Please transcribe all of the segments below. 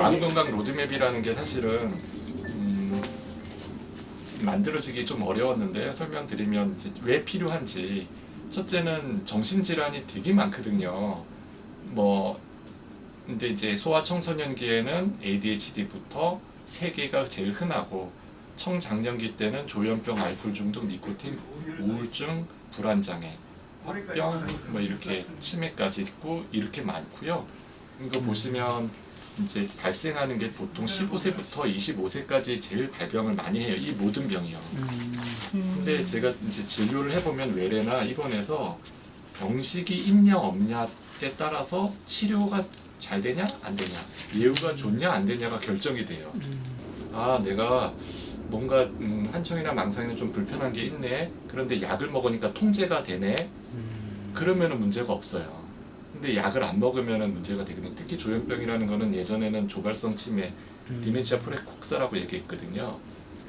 마음건강 로드맵이라는 게 사실은 만들어지기 좀 어려웠는데 설명드리면 이제 왜 필요한지. 첫째는 정신질환이 되게 많거든요. 뭐 근데 이제 소아청소년기에는 ADHD부터 세 개가 제일 흔하고, 청장년기 때는 조현병, 알코올 중독, 니코틴, 우울증, 불안장애, 화병, 뭐 이렇게 치매까지 있고 이렇게 많고요. 이거 보시면 이제 발생하는 게 보통 15세부터 25세까지 제일 발병을 많이 해요. 이 모든 병이요. 근데 제가 이제 진료를 해보면 외래나 입원해서 병식이 있냐 없냐에 따라서 치료가 잘 되냐 안 되냐, 예후가 좋냐 안 되냐가 결정이 돼요. 아, 내가 뭔가 한청이나 망상에는 좀 불편한 게 있네. 그런데 약을 먹으니까 통제가 되네. 그러면은 문제가 없어요. 근데 약을 안 먹으면은 문제가 되거든요. 특히 조현병이라는 거는 예전에는 조발성 치매, 디멘치아 프레콕사라고 얘기했거든요.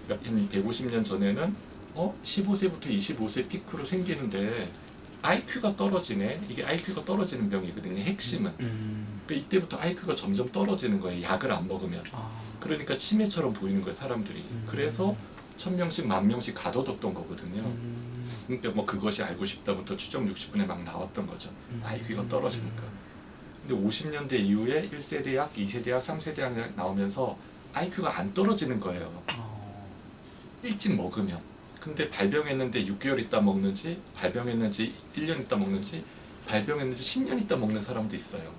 그러니까 한 150년 전에는 15세부터 25세 피크로 생기는데 IQ가 떨어지네. 이게 IQ가 떨어지는 병이거든요. 핵심은. 그러니까 이때부터 IQ가 점점 떨어지는 거예요. 약을 안 먹으면. 그러니까 치매처럼 보이는 거예요, 사람들이. 그래서 1000명씩 10,000명씩 가둬뒀던 거거든요. 그러니까 뭐 그것이 알고 싶다부터 추정 60분에 막 나왔던 거죠. IQ가 떨어지니까. 근데 50년대 이후에 1세대 약, 2세대 약, 3세대 약 나오면서 IQ가 안 떨어지는 거예요. 일찍 먹으면. 근데 발병했는데 6개월 있다 먹는지, 발병했는지 1년 있다 먹는지, 발병했는지 10년 있다 먹는 사람도 있어요.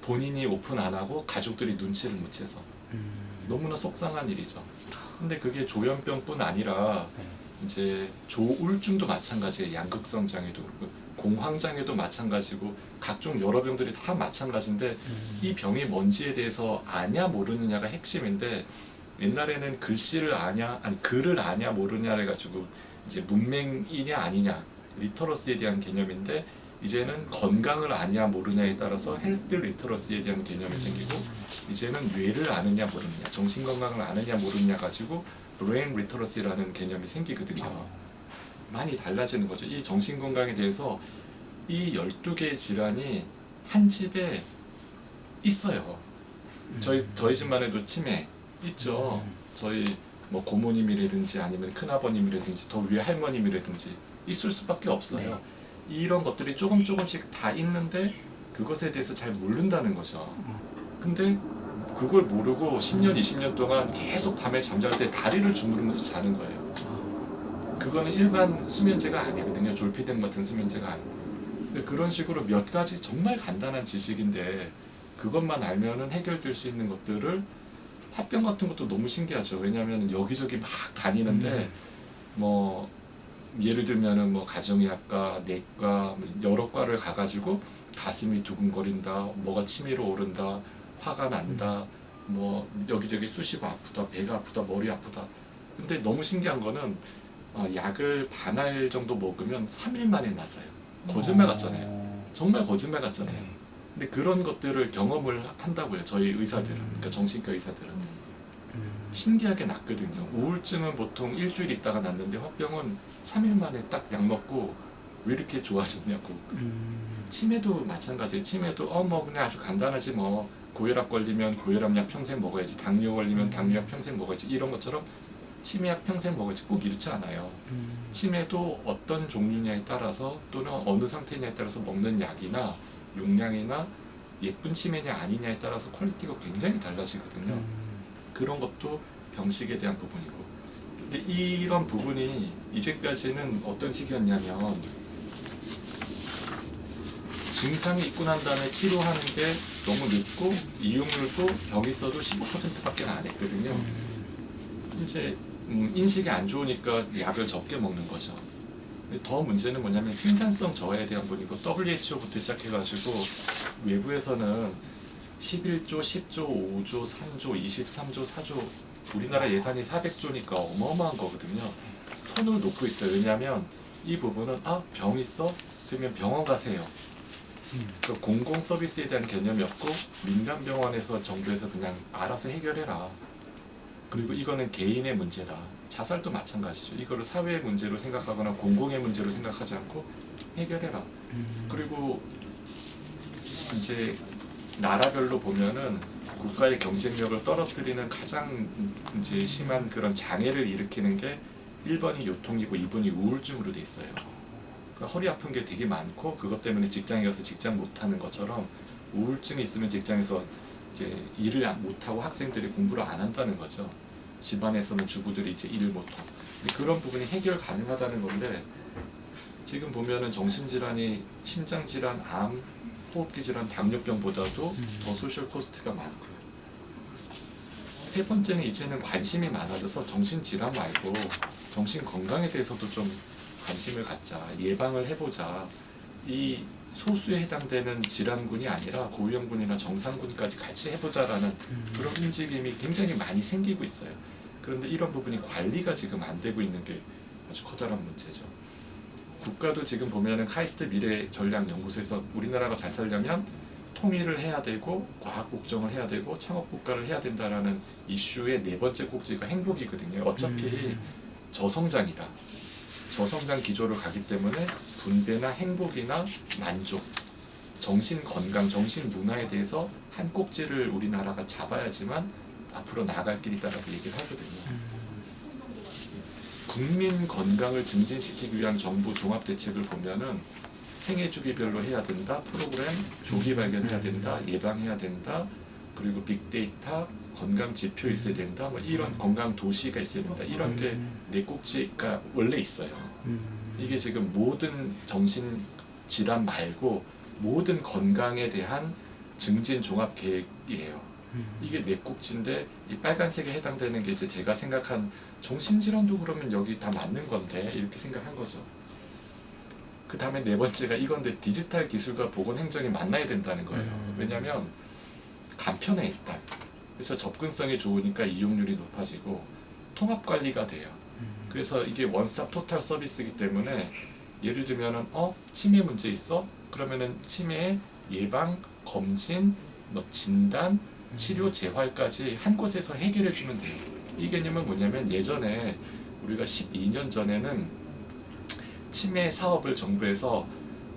본인이 오픈 안 하고 가족들이 눈치를 못 채서. 너무나 속상한 일이죠. 근데 그게 조현병뿐 아니라 이제 조울증도 마찬가지예요. 양극성 장애도 그렇고 공황장애도 마찬가지고 각종 여러 병들이 다 마찬가지인데 이 병이 뭔지에 대해서 아냐 모르느냐가 핵심인데, 옛날에는 글씨를 아냐, 아니 글을 아냐 모르냐를 가지고 이제 문맹이냐 아니냐, 리터러시에 대한 개념인데, 이제는 건강을 아냐 모르냐에 따라서 헬스 리터러시에 대한 개념이 생기고, 이제는 뇌를 아느냐 모르느냐, 정신 건강을 아느냐 모르느냐 가지고 브레인 리터러시라는 개념이 생기거든요. 많이 달라지는 거죠. 이 정신 건강에 대해서 이 12개의 질환이 한 집에 있어요. 저희 집만 해도 치매 있죠. 저희 뭐 고모님이라든지 아니면 큰아버님이라든지 더 위에 할머님이라든지 있을 수밖에 없어요. 이런 것들이 조금씩 다 있는데 그것에 대해서 잘 모른다는 거죠. 근데 그걸 모르고 10년, 20년 동안 계속 밤에 잠잘 때 다리를 주무르면서 자는 거예요. 그거는 일반 수면제가 아니거든요. 졸피뎀 같은 수면제가 아니고. 그런 식으로 몇 가지 정말 간단한 지식인데 그것만 알면은 해결될 수 있는 것들을, 화병 같은 것도 너무 신기하죠. 왜냐하면 여기저기 막 다니는데 뭐 예를 들면은 뭐 가정의학과, 내과 여러 과를 가가지고 가슴이 두근거린다, 뭐가 치밀어 오른다, 화가 난다, 뭐 여기저기 쑤시고 아프다, 배가 아프다, 머리 아프다. 근데 너무 신기한 거는 약을 반알 정도 먹으면 3일 만에 나서요. 거짓말 같잖아요. 정말 거짓말 같잖아요. 근데 그런 것들을 경험을 한다고요. 저희 의사들은, 그러니까 정신과 의사들은. 신기하게 낫거든요. 우울증은 보통 일주일 있다가 낫는데 화병은 3일 만에 딱 약 먹고 왜 이렇게 좋아졌냐고. 치매도 마찬가지예요. 치매도 뭐 그냥 아주 간단하지 뭐, 고혈압 걸리면 고혈압약 평생 먹어야지, 당뇨 걸리면 당뇨약 평생 먹어야지, 이런 것처럼 치매약 평생 먹어야지 꼭 이렇지 않아요. 치매도 어떤 종류냐에 따라서 또는 어느 상태냐에 따라서 먹는 약이나 용량이나 예쁜 치매냐 아니냐에 따라서 퀄리티가 굉장히 달라지거든요. 그런 것도 병식에 대한 부분이고. 근데 이런 부분이 이제까지는 어떤 식이었냐면, 증상이 있고 난 다음에 치료하는 게 너무 늦고 이용률도 병이 있어도 15%밖에 안 했거든요. 이제 인식이 안 좋으니까 약을 적게 먹는 거죠. 더 문제는 뭐냐면 생산성 저하에 대한 부분이고, WHO부터 시작해가지고 외부에서는 11조, 10조, 5조, 3조, 23조, 4조, 우리나라 예산이 400조니까 어마어마한 거거든요. 선을 놓고 있어요. 왜냐하면 이 부분은 병 있어? 그러면 병원 가세요. 공공 서비스에 대한 개념이 없고 민간 병원에서 정부에서 그냥 알아서 해결해라. 그리고 이거는 개인의 문제다. 자살도 마찬가지죠. 이거를 사회의 문제로 생각하거나 공공의 문제로 생각하지 않고 해결해라. 그리고 이제 나라별로 보면은 국가의 경쟁력을 떨어뜨리는 가장 이제 심한 그런 장애를 일으키는 게 1번이 요통이고 2번이 우울증으로 돼 있어요. 그러니까 허리 아픈 게 되게 많고 그것 때문에 직장에 가서 직장 못하는 것처럼 우울증이 있으면 직장에서 이제 일을 못하고 학생들이 공부를 안 한다는 거죠. 집안에서는 주부들이 이제 일을 못하고. 그런 부분이 해결 가능하다는 건데 지금 보면은 정신질환이 심장질환, 암, 호흡기 질환, 당뇨병보다도 더 소셜 코스트가 많고요. 세 번째는 이제는 관심이 많아져서 정신질환 말고 정신건강에 대해서도 좀 관심을 갖자, 예방을 해보자. 이 소수에 해당되는 질환군이 아니라 고위험군이나 정상군까지 같이 해보자라는 그런 움직임이 굉장히 많이 생기고 있어요. 그런데 이런 부분이 관리가 지금 안 되고 있는 게 아주 커다란 문제죠. 국가도 지금 보면은 카이스트 미래전략연구소에서 우리나라가 잘 살려면 통일을 해야 되고 과학 국정을 해야 되고 창업 국가를 해야 된다라는 이슈의 네 번째 꼭지가 행복이거든요. 어차피 저성장이다. 저성장 기조를 가기 때문에 분배나 행복이나 만족, 정신 건강, 정신 문화에 대해서 한 꼭지를 우리나라가 잡아야지만 앞으로 나아갈 길이다라고 얘기를 하거든요. 국민 건강을 증진시키기 위한 정부 종합대책을 보면은 생애 주기별로 해야 된다, 프로그램 조기 발견해야 된다, 예방해야 된다, 그리고 빅데이터, 건강 지표 있어야 된다, 뭐 이런 건강 도시가 있어야 된다, 이런 게 네 꼭지가 원래 있어요. 이게 지금 모든 정신 질환 말고 모든 건강에 대한 증진 종합 계획이에요. 이게 네 꼭지인데 이 빨간색에 해당되는 게 이제 제가 생각한 정신질환도 그러면 여기 다 맞는 건데 이렇게 생각한 거죠. 그 다음에 네 번째가 이건데 디지털 기술과 보건행정이 만나야 된다는 거예요. 왜냐하면 간편해 일단. 그래서 접근성이 좋으니까 이용률이 높아지고 통합관리가 돼요. 그래서 이게 원스톱 토탈 서비스이기 때문에 예를 들면은 치매 문제 있어? 그러면은 치매 예방, 검진, 뭐 진단, 치료, 재활까지 한 곳에서 해결해 주면 돼요. 이 개념은 뭐냐면 예전에 우리가 12년 전에는 치매 사업을 정부에서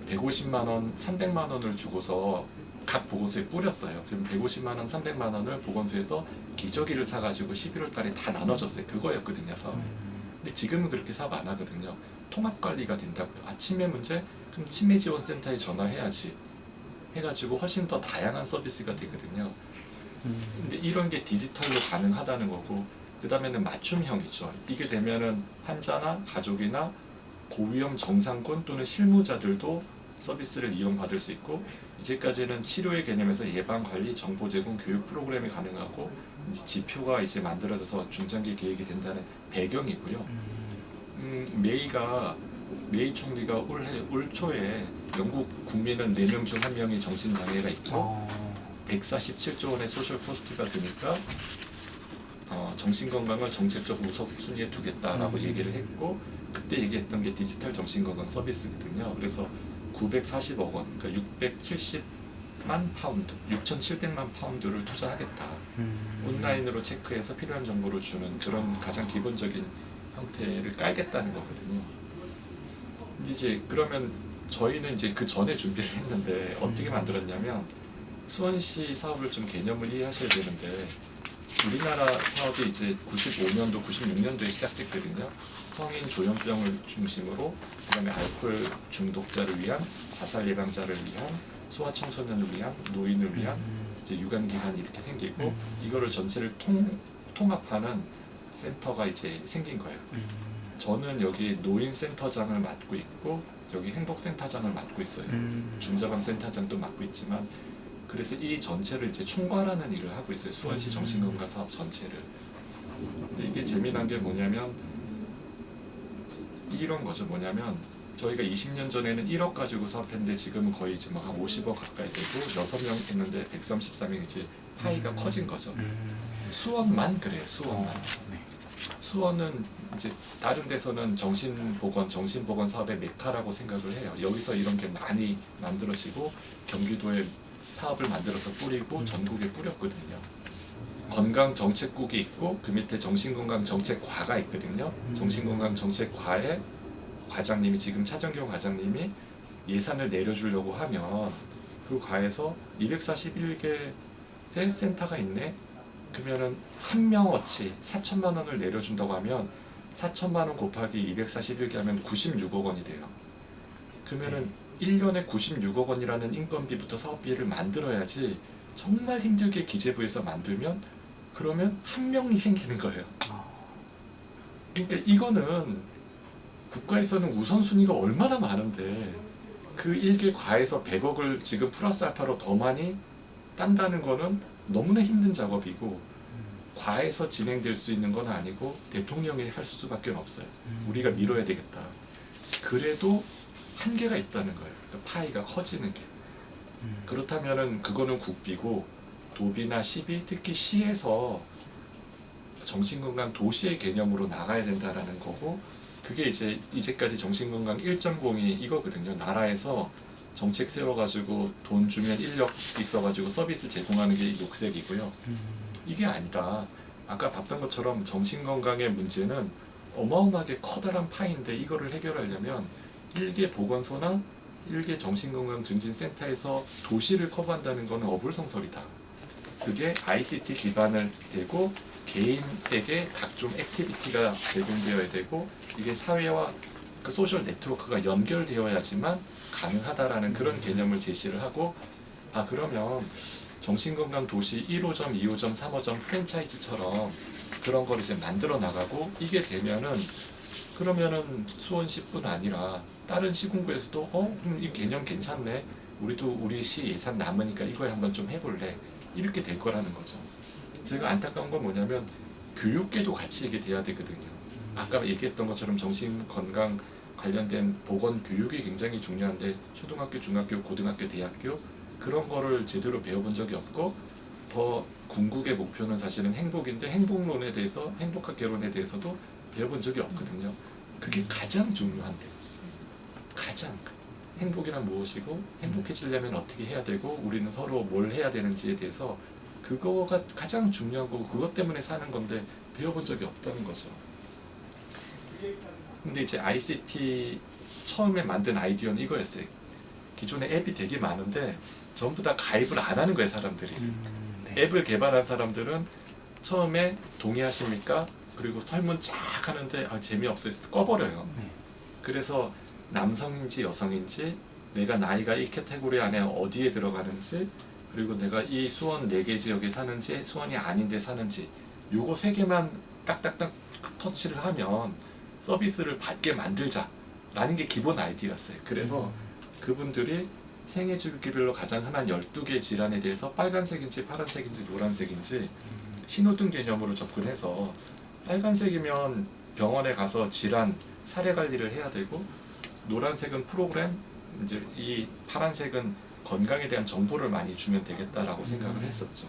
150만 원, 300만 원을 주고서 각 보건소에 뿌렸어요. 그럼 150만 원, 300만 원을 보건소에서 기저귀를 사가지고 11월 달에 다 나눠줬어요. 그거였거든요, 사업이. 근데 지금은 그렇게 사업 안 하거든요. 통합관리가 된다고요. 치매 문제? 그럼 치매지원센터에 전화해야지. 해가지고 훨씬 더 다양한 서비스가 되거든요. 근데 이런 게 디지털로 가능하다는 거고, 그 다음에는 맞춤형이죠. 이게 되면은 환자나 가족이나 고위험 정상군 또는 실무자들도 서비스를 이용받을 수 있고, 이제까지는 치료의 개념에서 예방 관리, 정보 제공, 교육 프로그램이 가능하고 이제 지표가 이제 만들어져서 중장기 계획이 된다는 배경이고요. 메이 총리가 올 초에 영국 국민은 4명 중 1명이 정신장애가 있고 147조 원의 소셜 코스트가 드니까 정신건강을 정책적 우선순위에 두겠다라고 얘기를 했고, 그때 얘기했던 게 디지털 정신건강 서비스거든요. 그래서 940억 원, 그러니까 670만 파운드, 6,700만 파운드를 투자하겠다. 온라인으로 체크해서 필요한 정보를 주는 그런 가장 기본적인 형태를 깔겠다는 거거든요. 근데 이제 그러면 저희는 이제 그 전에 준비를 했는데 어떻게 만들었냐면, 수원시 사업을 좀 개념을 이해하셔야 되는데, 우리나라 사업이 이제 95년도, 96년도에 시작됐거든요. 성인 조현병을 중심으로, 그다음에 알코올 중독자를 위한, 자살 예방자를 위한, 소아청소년을 위한, 노인을 위한 이제 유관기관이 이렇게 생기고, 이거를 전체를 통합하는 센터가 이제 생긴 거예요. 저는 여기 노인센터장을 맡고 있고 여기 행복센터장을 맡고 있어요. 중자방 센터장도 맡고 있지만, 그래서 이 전체를 이제 총괄하는 일을 하고 있어요. 수원시 정신건강 사업 전체를. 근데 이게 재미난 게 뭐냐면 이런 거죠. 뭐냐면 저희가 20년 전에는 1억 가지고 사업했는데 지금은 거의 지금 한 50억 가까이 되고 6명 했는데 133명 이제 파이가 커진 거죠. 수원만 그래요. 수원만. 수원은 이제 다른 데서는 정신보건 사업의 메카라고 생각을 해요. 여기서 이런 게 많이 만들어지고 경기도에 사업을 만들어서 뿌리고 전국에 뿌렸거든요. 건강정책국이 있고 그 밑에 정신건강정책과가 있거든요. 정신건강정책과의 과장님이, 지금 차정경 과장님이 예산을 내려주려고 하면 그 과에서 241개 센터가 있네. 그러면은 한 명어치 4천만 원을 내려준다고 하면 4천만 원 곱하기 241개 하면 96억 원이 돼요. 그러면은 1년에 96억 원이라는 인건비부터 사업비를 만들어야지 정말 힘들게 기재부에서 만들면 그러면 한 명이 생기는 거예요. 그러니까 이거는 국가에서는 우선순위가 얼마나 많은데 그 1개 과에서 100억을 지금 플러스 알파로 더 많이 딴다는 거는 너무나 힘든 작업이고 과에서 진행될 수 있는 건 아니고 대통령이 할 수밖에 없어요. 우리가 밀어야 되겠다. 그래도 한계가 있다는 거예요. 그러니까 파이가 커지는 게. 그렇다면은 그거는 국비고 도비나 시비, 특히 시에서 정신건강 도시의 개념으로 나가야 된다라는 거고 그게 이제까지 정신건강 1.0이 이거거든요. 나라에서 정책 세워가지고 돈 주면 인력 있어가지고 서비스 제공하는 게 녹색이고요. 이게 아니다. 아까 봤던 것처럼 정신건강의 문제는 어마어마하게 커다란 파인데 이거를 해결하려면 1개 보건소나 1개 정신건강증진센터에서 도시를 커버한다는 것은 어불성설이다. 그게 ICT 기반을 대고 개인에게 각종 액티비티가 제공되어야 되고 이게 사회와 그 소셜 네트워크가 연결되어야지만 가능하다라는 그런 개념을 제시를 하고 그러면 정신건강 도시 1호점, 2호점, 3호점 프랜차이즈처럼 그런 걸 이제 만들어 나가고 이게 되면은 그러면은 수원시뿐 아니라 다른 시군구에서도 그럼 이 개념 괜찮네. 우리도 우리 시 예산 남으니까 이거에 한번 좀 해볼래. 이렇게 될 거라는 거죠. 제가 안타까운 건 뭐냐면 교육계도 같이 이게 돼야 되거든요. 아까 얘기했던 것처럼 정신건강 관련된 보건교육이 굉장히 중요한데 초등학교, 중학교, 고등학교, 대학교 그런 거를 제대로 배워본 적이 없고 더 궁극의 목표는 사실은 행복인데 행복론에 대해서 행복학개론에 대해서도 배워본 적이 없거든요. 그게 가장 중요한데 가장 행복이란 무엇이고 행복해지려면 어떻게 해야 되고 우리는 서로 뭘 해야 되는지에 대해서 그거가 가장 중요하고 그것 때문에 사는 건데 배워본 적이 없다는 거죠. 근데 이제 ICT 처음에 만든 아이디어는 이거였어요. 기존에 앱이 되게 많은데 전부 다 가입을 안 하는 거예요, 사람들이. 네. 앱을 개발한 사람들은 처음에 동의하십니까? 그리고 설문 쫙 하는데 재미없어요. 꺼버려요. 네. 그래서 남성인지 여성인지 내가 나이가 이 카테고리 안에 어디에 들어가는지 그리고 내가 이 수원 4개 지역에 사는지 수원이 아닌데 사는지 요거 3개만 딱딱딱 터치를 하면 서비스를 받게 만들자라는 게 기본 아이디어였어요. 그래서 그분들이 생애 주기별로 가장 흔한 12개 질환에 대해서 빨간색인지 파란색인지 노란색인지 신호등 개념으로 접근해서 빨간색이면 병원에 가서 질환 사례 관리를 해야 되고 노란색은 프로그램 이제 이 파란색은 건강에 대한 정보를 많이 주면 되겠다라고 생각을 했었죠.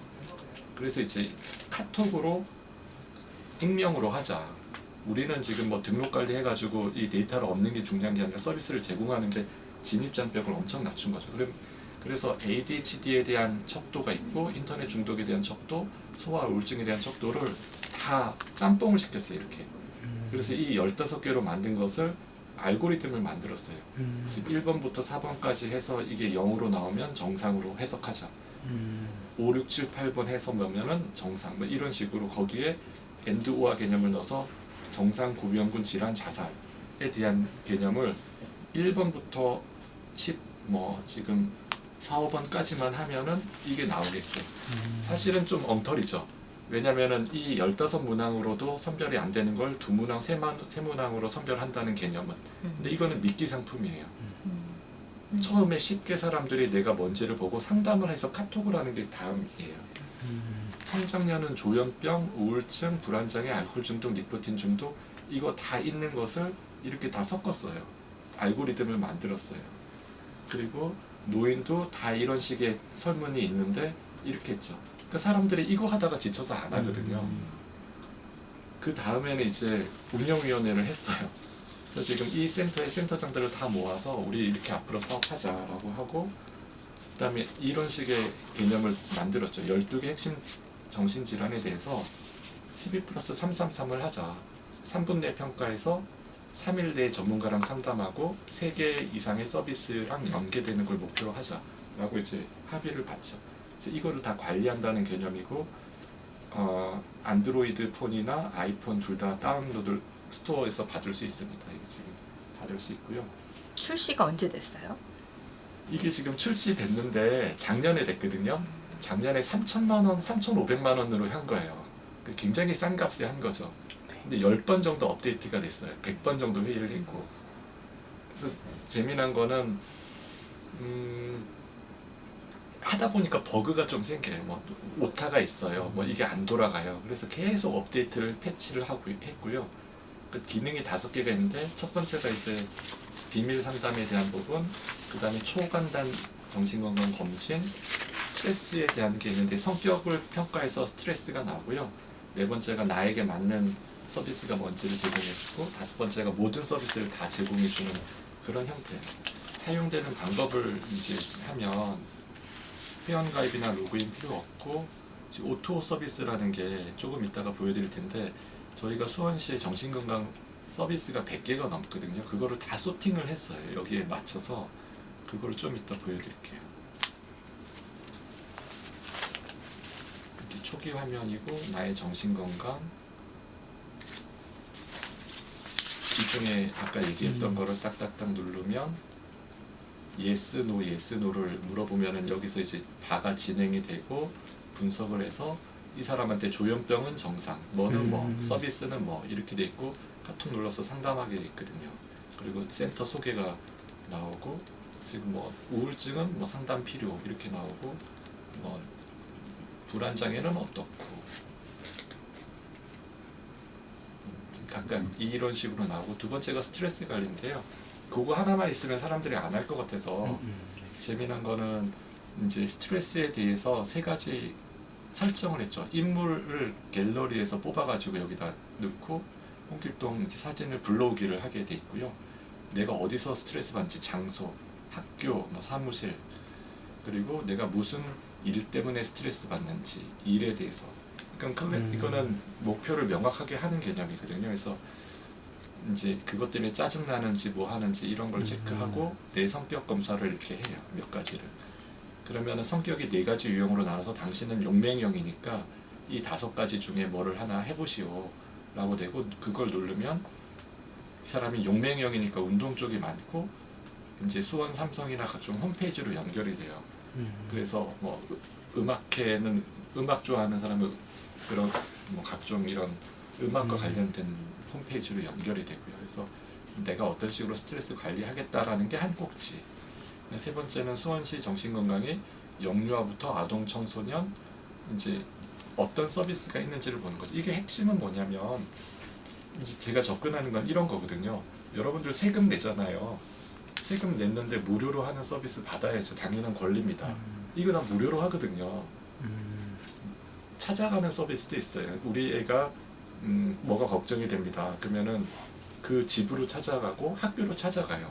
그래서 이제 카톡으로 익명으로 하자. 우리는 지금 뭐 등록 관리 해가지고 이 데이터를 얻는 게 중요한 게 아니라 서비스를 제공하는데 진입장벽을 엄청 낮춘 거죠. 그래서 ADHD에 대한 척도가 있고 인터넷 중독에 대한 척도, 소아 우울증에 대한 척도를 다 짬뽕을 시켰어요. 이렇게. 그래서 이 15개로 만든 것을 알고리즘을 만들었어요. 지금 1번부터 4번까지 해서 이게 0으로 나오면 정상으로 해석하자. 5, 6, 7, 8번 해서 넣으면은 정상. 뭐 이런 식으로 거기에 엔드오아 개념을 넣어서 정상 고위험군 질환 자살에 대한 개념을 1번부터 10 뭐 지금 4, 5번까지만 하면은 이게 나오겠죠. 사실은 좀 엉터리죠. 왜냐면은 이 15문항으로도 선별이 안 되는 걸 2문항, 3문항으로 선별한다는 개념은. 근데 이거는 미끼 상품이에요. 처음에 쉽게 사람들이 내가 뭔지를 보고 상담을 해서 카톡을 하는 게 다음이에요. 청장년은 조현병, 우울증, 불안장애, 알코올 중독, 니코틴 중독 이거 다 있는 것을 이렇게 다 섞었어요. 알고리즘을 만들었어요. 그리고 노인도 다 이런 식의 설문이 있는데 이렇게 했죠. 그러니까 사람들이 이거 하다가 지쳐서 안 하거든요. 그 다음에는 이제 운영위원회를 했어요. 그래서 지금 이 센터의 센터장들을 다 모아서 우리 이렇게 앞으로 사업하자라고 하고 그 다음에 이런 식의 개념을 만들었죠. 12개 핵심 정신질환에 대해서 12+333을 하자. 3분 내 평가에서 3일 내에 전문가랑 상담하고 3개 이상의 서비스랑 연계되는 걸 목표로 하자라고 이제 합의를 봤죠. 그래서 이거를 다 관리한다는 개념이고 안드로이드 폰이나 아이폰 둘 다 다운로드 스토어에서 받을 수 있습니다. 이게 지금 받을 수 있고요. 출시가 언제 됐어요? 이게 지금 출시됐는데 작년에 됐거든요. 작년에 3천만 원, 3,500만 원으로 한 거예요. 굉장히 싼 값에 한 거죠. 근데 10번 정도 업데이트가 됐어요. 100번 정도 회의를 했고. 그래서 재미난 거는 하다 보니까 버그가 좀 생겨요. 뭐 오타가 있어요. 뭐 이게 안 돌아가요. 그래서 계속 업데이트를 패치를 하고 했고요. 그 기능이 5개가 있는데 첫 번째가 이제 비밀 상담에 대한 부분, 그 다음에 초간단 정신건강 검진, 스트레스에 대한 게 있는데 성격을 평가해서 스트레스가 나오고요. 네 번째가 나에게 맞는 서비스가 뭔지를 제공해주고, 5번째가 모든 서비스를 다 제공해주는 그런 형태. 사용되는 방법을 이제 하면 회원가입이나 로그인 필요 없고, 오토 서비스라는 게 조금 이따가 보여드릴 텐데, 저희가 수원시의 정신건강 서비스가 100개가 넘거든요. 그거를 다 소팅을 했어요. 여기에 맞춰서. 그걸 좀 이따 보여드릴게요. 이렇게 초기 화면이고, 나의 정신건강. 이 중에 아까 얘기했던 거를 딱딱딱 누르면 yes, no, yes, no를 물어보면은 여기서 이제 바가 진행이 되고 분석을 해서 이 사람한테 조현병은 정상, 뭐는 뭐, 서비스는 뭐 이렇게 돼 있고 카톡 눌러서 상담하게 있거든요. 그리고 센터 소개가 나오고, 지금 뭐 우울증은 뭐 상담 필요 이렇게 나오고, 뭐 불안장애는 어떻고 각각 이런 식으로 나오고, 두 번째가 스트레스 관리인데요. 그거 하나만 있으면 사람들이 안 할 것 같아서 재미난 거는 이제 스트레스에 대해서 3가지 설정을 했죠. 인물을 갤러리에서 뽑아가지고 여기다 넣고 홍길동 이제 사진을 불러오기를 하게 돼 있고요. 내가 어디서 스트레스 받는지, 장소, 학교, 뭐 사무실, 그리고 내가 무슨 일 때문에 스트레스 받는지, 일에 대해서. 그러니까 이거는 목표를 명확하게 하는 개념이거든요. 그래서 이제 그것 때문에 짜증 나는지 뭐 하는지 이런 걸 체크하고 내 성격 검사를 이렇게 해요. 몇 가지를. 그러면은 성격이 4가지 유형으로 나눠서 당신은 용맹형이니까 이 5가지 중에 뭐를 하나 해보시오 라고 되고, 그걸 누르면 이 사람이 용맹형이니까 운동 쪽이 많고 이제 수원 삼성이나 각종 홈페이지로 연결이 돼요. 그래서 뭐 음악회는 음악 좋아하는 사람은 그런 뭐 각종 이런 음악과 관련된 홈페이지로 연결이 되고요. 그래서 내가 어떤 식으로 스트레스 관리하겠다라는 게 한 꼭지. 3번째는 수원시 정신건강이 영유아부터 아동 청소년 이제 어떤 서비스가 있는지를 보는 거죠. 이게 핵심은 뭐냐면 이제 제가 접근하는 건 이런 거거든요. 여러분들 세금 내잖아요. 세금 냈는데 무료로 하는 서비스 받아야죠. 당연한 권리입니다. 이거 다 무료로 하거든요. 찾아가는 서비스도 있어요. 우리 애가 뭐가 걱정이 됩니다. 그러면은 그 집으로 찾아가고 학교로 찾아가요.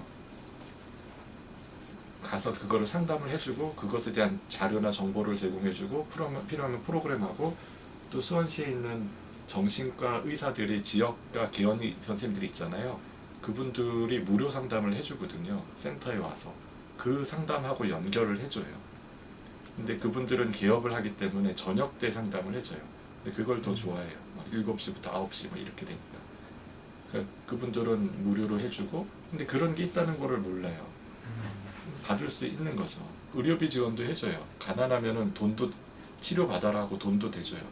가서 그거를 상담을 해주고 그것에 대한 자료나 정보를 제공해주고 필요하면 프로그램하고, 또 수원시에 있는 정신과 의사들이 지역과 개원 선생님들이 있잖아요. 그분들이 무료 상담을 해주거든요. 센터에 와서 그 상담하고 연결을 해줘요. 근데 그분들은 개업을 하기 때문에 저녁 때 상담을 해줘요. 근데 그걸 더 좋아해요. 7시부터 9시 뭐 이렇게 되니까. 그러니까 그분들은 무료로 해주고, 근데 그런 게 있다는 거를 몰라요. 받을 수 있는 거죠. 의료비 지원도 해줘요. 가난하면은 돈도 치료받아라고 돈도 대줘요.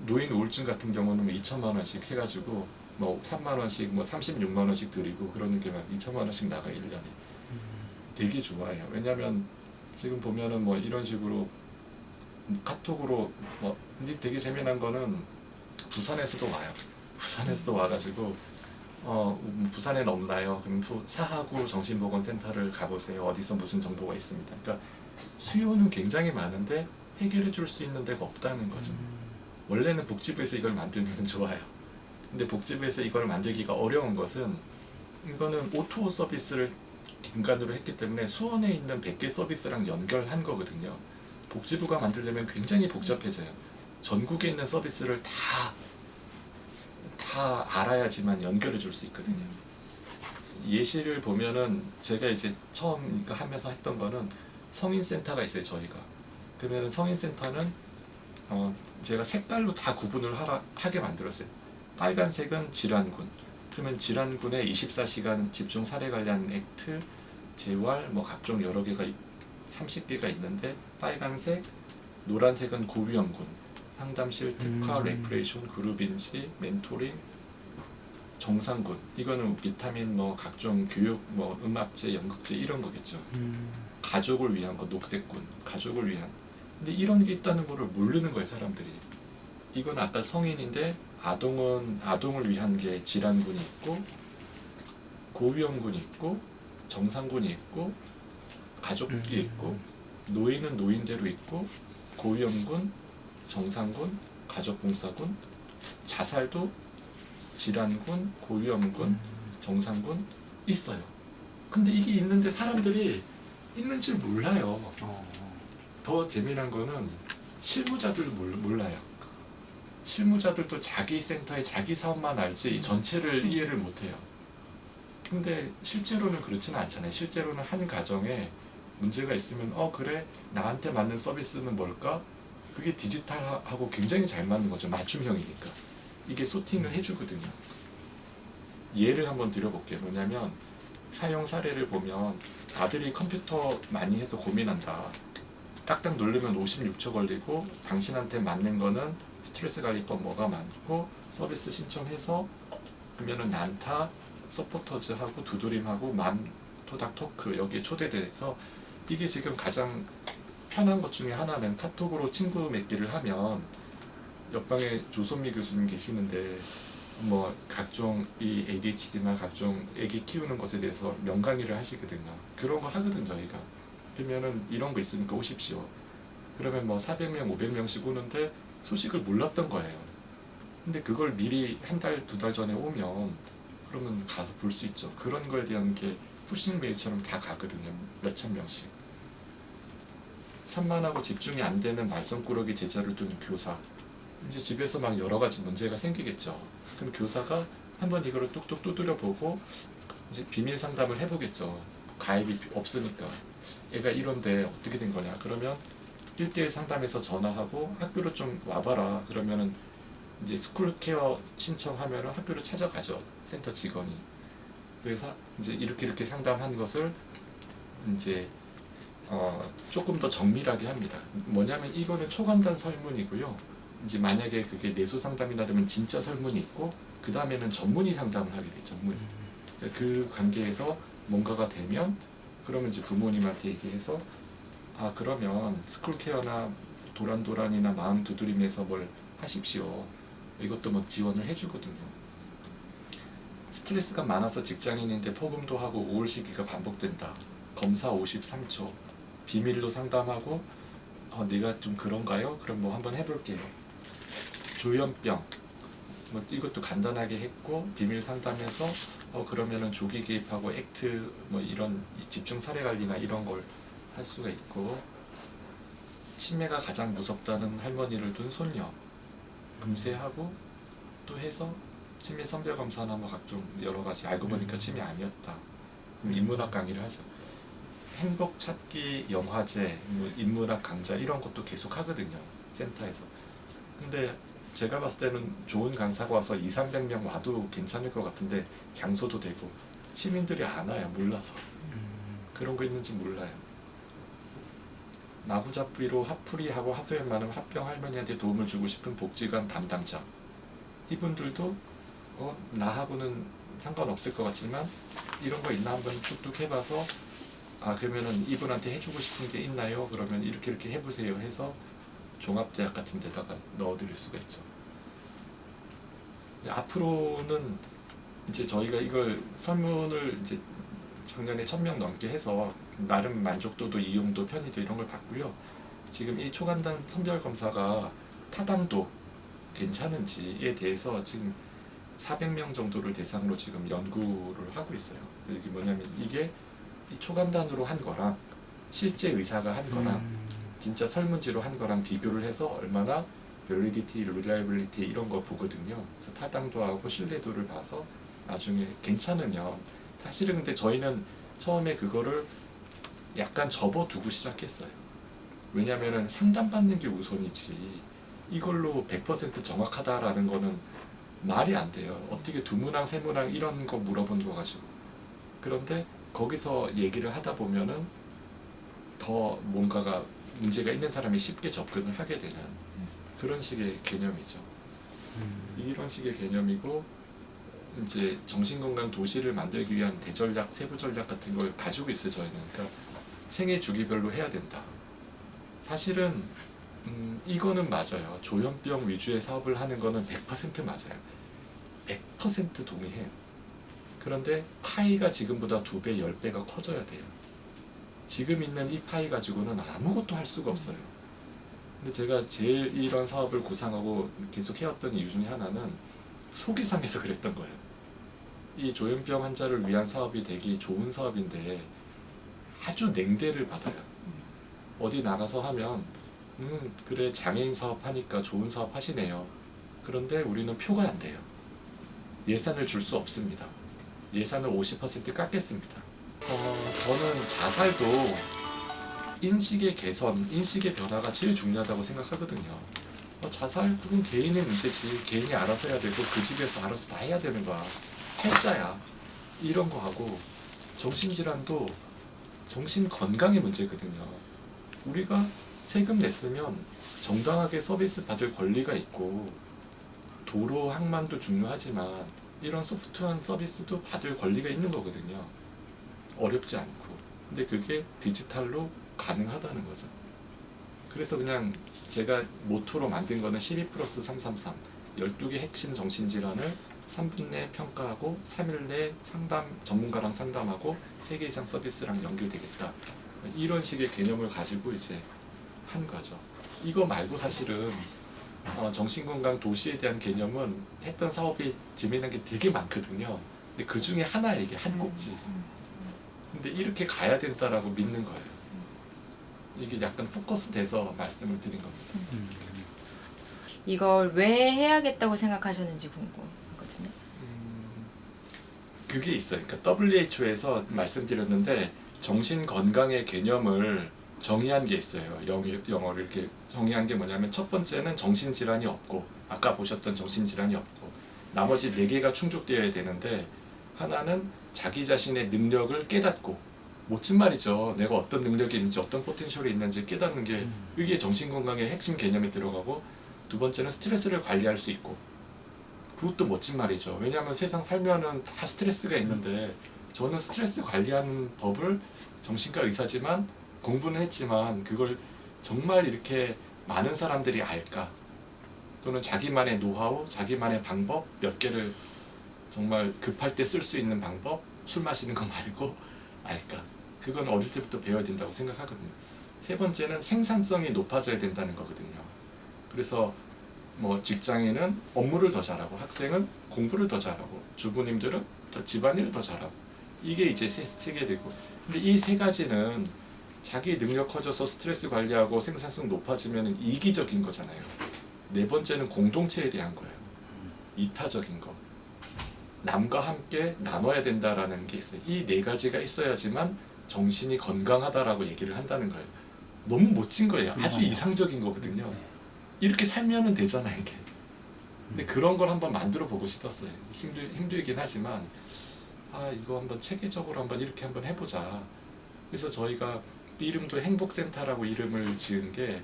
노인 우울증 같은 경우는 2천만 원씩 해가지고 뭐 3만 원씩 뭐 36만 원씩 드리고 그러는 게 막 2천만 원씩 나가 1년에. 되게 좋아해요. 왜냐면 지금 보면은 뭐 이런 식으로 카톡으로 뭐, 근데 되게 재미난 거는 부산에서도 와요. 부산에서도 와가지고 부산에는 없나요? 그럼 사하구 정신보건센터를 가보세요. 어디서 무슨 정보가 있습니다. 그러니까 수요는 굉장히 많은데 해결해 줄 수 있는 데가 없다는 거죠. 원래는 복지부에서 이걸 만들면 좋아요. 근데 복지부에서 이걸 만들기가 어려운 것은, 이거는 오토 서비스를 근간으로 했기 때문에 수원에 있는 100개 서비스랑 연결한 거거든요. 복지부가 만들려면 굉장히 복잡해져요. 전국에 있는 서비스를 다 알아야지만 연결해 줄 수 있거든요. 예시를 보면은 제가 이제 처음 하면서 했던 거는 성인센터가 있어요. 저희가 그러면 성인센터는 제가 색깔로 다 구분을 하게 만들었어요. 빨간색은 질환군. 그러면 질환군에 24시간 집중 사례 관련 액트, 재활, 뭐 각종 여러 개가 30개가 있는데 빨간색, 노란색은 고위험군, 상담실, 특화, 레크레이션, 그룹인지, 멘토링, 정상군. 이거는 비타민 뭐 각종 교육 뭐 음악제, 연극제 이런 거겠죠. 가족을 위한 거 녹색군, 가족을 위한. 근데 이런 게 있다는 거를 모르는 거예요, 사람들이. 이건 아까 성인인데 아동을 위한 게 질환군이 있고 고위험군이 있고 정상군이 있고 가족이 있고 노인은 노인대로 있고 고위험군, 정상군, 가족봉사군, 자살도 질환군, 고위험군, 정상군 있어요. 근데 이게 있는데 사람들이 있는 줄 몰라요. 더 재미난 거는 실무자들도 몰라요. 실무자들도 자기 센터의 자기 사업만 알지 전체를 이해를 못해요. 근데 실제로는 그렇지는 않잖아요. 실제로는 한 가정에 문제가 있으면 그래 나한테 맞는 서비스는 뭘까? 그게 디지털하고 굉장히 잘 맞는 거죠. 맞춤형이니까. 이게 소팅을 해주거든요. 예를 한번 드려볼게요. 뭐냐면 사용 사례를 보면 아들이 컴퓨터 많이 해서 고민한다. 딱딱 누르면 56초 걸리고 당신한테 맞는 거는 스트레스 관리법 뭐가 많고 서비스 신청해서 그러면은 난타, 서포터즈하고 두드림하고 맘토닥 토크 여기에 초대돼서 이게 지금 가장 편한 것 중에 하나는 카톡으로 친구 맺기를 하면 옆방에 조선미 교수님 계시는데 뭐 각종 이 ADHD나 각종 애기 키우는 것에 대해서 명강의를 하시거든요. 그런 거 하거든 저희가. 그러면은 이런 거 있으니까 오십시오. 그러면 뭐 400명, 500명씩 오는데 소식을 몰랐던 거예요. 근데 그걸 미리 한 달, 두 달 전에 오면 그러면 가서 볼 수 있죠. 그런 거에 대한 게 푸싱 메일처럼 다 가거든요. 몇천 명씩. 산만하고 집중이 안 되는 말썽꾸러기 제자를 두는 교사. 이제 집에서 막 여러 가지 문제가 생기겠죠. 그럼 교사가 한번 이거를 뚝뚝 두드려 보고 이제 비밀 상담을 해보겠죠. 가입이 없으니까. 얘가 이런데 어떻게 된 거냐. 그러면 1대1 상담에서 전화하고 학교로 좀 와봐라. 그러면은 이제 스쿨 케어 신청하면은 학교를 찾아가죠. 센터 직원이. 그래서 이제 이렇게 상담한 것을 이제 조금 더 정밀하게 합니다. 뭐냐면 이거는 초간단 설문이고요. 이제 만약에 그게 내소 상담이나 되면 진짜 설문이 있고 그 다음에는 전문의 상담을 하게 돼요. 전문의. 그 관계에서 뭔가가 되면 그러면 이제 부모님한테 얘기해서 그러면 스쿨케어나 도란도란이나 마음 두드림에서 뭘 하십시오. 이것도 뭐 지원을 해주거든요. 스트레스가 많아서 직장인인데 폭음도 하고 우울 시기가 반복된다. 검사 53초. 비밀로 상담하고 네가 좀 그런가요? 그럼 뭐 한번 해볼게요. 조현병. 뭐 이것도 간단하게 했고 비밀 상담해서 그러면은 조기 개입하고 액트 뭐 이런 집중 사례 관리나 이런 걸 할 수가 있고 치매가 가장 무섭다는 할머니를 둔 손녀 금세하고 또 해서 치매 선별 검사나 뭐 각종 여러 가지 알고 보니까 치매 아니었다. 인문학 강의를 하죠. 행복 찾기 영화제, 뭐 인문학 강좌 이런 것도 계속 하거든요. 센터에서. 근데 제가 봤을 때는 좋은 강사가 와서 200~300명 와도 괜찮을 것 같은데 장소도 되고 시민들이 안 와요. 몰라서. 그런 거 있는지 몰라요. 나부잡비로 화풀이하고 하소연 많은 화병 할머니한테 도움을 주고 싶은 복지관 담당자. 이분들도 나하고는 상관없을 것 같지만 이런 거 있나 한번 뚝뚝 해봐서 그러면은 이분한테 해주고 싶은 게 있나요? 그러면 이렇게 해보세요 해서 종합대학 같은 데다가 넣어드릴 수가 있죠. 앞으로는 이제 저희가 이걸 설문을 이제 작년에 1000명 넘게 해서 나름 만족도도 이용도 편의도 이런 걸 봤고요. 지금 이 초간단 선별 검사가 타당도 괜찮은지에 대해서 지금 400명 정도를 대상으로 지금 연구를 하고 있어요. 이게 뭐냐면 이게 이 초간단으로 한 거랑 실제 의사가 한 거랑 진짜 설문지로 한 거랑 비교를 해서 얼마나 validity, reliability 이런 거 보거든요. 그래서 타당도하고 신뢰도를 봐서 나중에 괜찮으면 사실은 근데 저희는 처음에 그거를 약간 접어두고 시작했어요. 왜냐하면 상담받는 게 우선이지 이걸로 100% 정확하다라는 거는 말이 안 돼요. 어떻게 두문항 세문항 이런 거 물어본 거 가지고. 그런데 거기서 얘기를 하다 보면은 더 뭔가가 문제가 있는 사람이 쉽게 접근을 하게 되는 그런 식의 개념이죠. 이런 식의 개념이고, 이제 정신건강 도시를 만들기 위한 대전략, 세부 전략 같은 걸 가지고 있어요, 저희는. 그러니까 생애 주기별로 해야 된다. 사실은 이거는 맞아요. 조현병 위주의 사업을 하는 거는 100% 맞아요. 100% 동의해요. 그런데 파이가 지금보다 2배, 10배가 커져야 돼요. 지금 있는 이 파이 가지고는 아무것도 할 수가 없어요. 근데 제가 제일 이런 사업을 구상하고 계속 해왔던 이유 중에 하나는 속이 상해서 그랬던 거예요. 이 조현병 환자를 위한 사업이 되게 좋은 사업인데 아주 냉대를 받아요. 어디 나가서 하면 그래 장애인 사업 하니까 좋은 사업 하시네요. 그런데 우리는 표가 안 돼요. 예산을 줄 수 없습니다. 예산을 50% 깎겠습니다. 저는 자살도 인식의 개선, 인식의 변화가 제일 중요하다고 생각하거든요. 자살 그건 개인의 문제지. 개인이 알아서 해야 되고 그 집에서 알아서 다 해야 되는 거야. 해자야. 이런 거 하고, 정신질환도 정신 건강의 문제거든요. 우리가 세금 냈으면 정당하게 서비스 받을 권리가 있고, 도로 항만도 중요하지만 이런 소프트한 서비스도 받을 권리가 있는 거거든요. 어렵지 않고. 근데 그게 디지털로 가능하다는 거죠. 그래서 그냥 제가 모토로 만든 거는 12+333, 12개 핵심 정신질환을 3분 내에 평가하고 3일 내에 전문가랑 상담하고 3개 이상 서비스랑 연결되겠다. 이런 식의 개념을 가지고 이제 한 거죠. 이거 말고 사실은 정신건강 도시에 대한 개념은 했던 사업이 재미있는 게 되게 많거든요. 근데 그 중에 하나예요, 이게 한 꼭지. 근데 이렇게 가야 된다라고 믿는 거예요. 이게 약간 포커스 돼서 말씀을 드린 겁니다. 이걸 왜 해야겠다고 생각하셨는지 궁금하거든요. 그게 있어요. 그러니까 WHO에서 말씀드렸는데 정신건강의 개념을 정의한 게 있어요. 영어로 이렇게 정의한 게 뭐냐면, 첫 번째는 정신질환이 없고, 아까 보셨던 정신질환이 없고, 나머지 4개가 충족되어야 되는데, 하나는 자기 자신의 능력을 깨닫고, 멋진 말이죠. 내가 어떤 능력이 있는지, 어떤 포텐셜이 있는지 깨닫는 게 이게 정신건강의 핵심 개념에 들어가고, 두 번째는 스트레스를 관리할 수 있고, 그것도 멋진 말이죠. 왜냐하면 세상 살면은 다 스트레스가 있는데, 저는 스트레스 관리하는 법을, 정신과 의사지만 공부는 했지만 그걸 정말 이렇게 많은 사람들이 알까? 또는 자기만의 노하우, 자기만의 방법 몇 개를 정말 급할 때 쓸 수 있는 방법, 술 마시는 거 말고 알까? 그건 어릴 때부터 배워야 된다고 생각하거든요. 세 번째는 생산성이 높아져야 된다는 거거든요. 그래서 뭐 직장인은 업무를 더 잘하고, 학생은 공부를 더 잘하고, 주부님들은 더 집안일을 더 잘하고, 이게 이제 세계 되고. 근데 이 세 가지는 자기 능력 커져서 스트레스 관리하고 생산성 높아지면 이기적인 거잖아요. 네 번째는 공동체에 대한 거예요. 이타적인 거. 남과 함께 나눠야 된다라는 게 있어요. 이 네 가지가 있어야지만 정신이 건강하다라고 얘기를 한다는 거예요. 너무 멋진 거예요. 아주 이상적인 거거든요. 이렇게 살면 되잖아, 이게. 근데 그런 걸 한번 만들어 보고 싶었어요. 힘들긴 하지만, 이거 한번 체계적으로 한번 이렇게 한번 해보자. 그래서 저희가 이름도 행복센터라고 이름을 지은 게,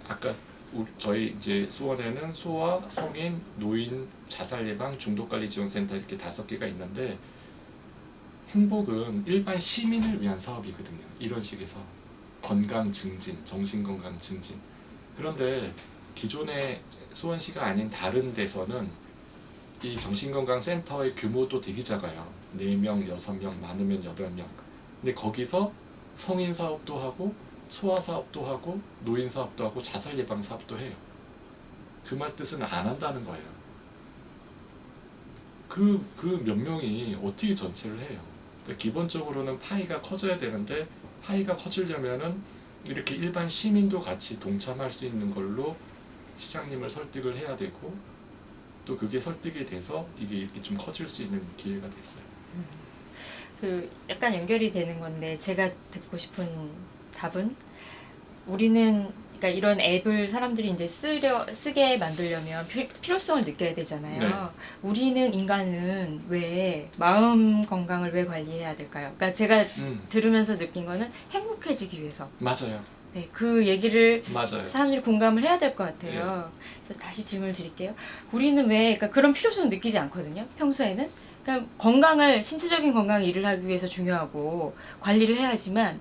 아까 저희 이제 수원에는 소아, 성인, 노인, 자살 예방, 중독관리 지원센터 이렇게 5개가 있는데, 행복은 일반 시민을 위한 사업이거든요. 이런 식에서 건강 증진, 정신건강 증진. 그런데 기존의 수원시가 아닌 다른 데서는 이 정신건강센터의 규모도 되게 작아요. 4명, 6명, 많으면 8명. 근데 거기서 성인 사업도 하고, 소아 사업도 하고, 노인 사업도 하고, 자살 예방 사업도 해요. 그 말 뜻은 안 한다는 거예요. 그 몇 명이 어떻게 전체를 해요? 그러니까 기본적으로는 파이가 커져야 되는데, 파이가 커지려면은 이렇게 일반 시민도 같이 동참할 수 있는 걸로 시장님을 설득을 해야 되고, 또 그게 설득이 돼서 이게 이렇게 좀 커질 수 있는 기회가 됐어요. 그 약간 연결이 되는 건데, 제가 듣고 싶은 답은 우리는 그러니까 이런 앱을 사람들이 이제 쓰게 만들려면 필요성을 느껴야 되잖아요. 네. 우리는 인간은 왜 마음 건강을 왜 관리해야 될까요? 그러니까 제가 들으면서 느낀 거는 행복해지기 위해서. 맞아요. 네, 그 얘기를 맞아요. 사람들이 공감을 해야 될 것 같아요. 그래서 다시 질문을 드릴게요. 우리는 왜 그러니까 그런 필요성을 느끼지 않거든요. 평소에는. 그러니까 건강을 신체적인 건강 일을 하기 위해서 중요하고 관리를 해야 하지만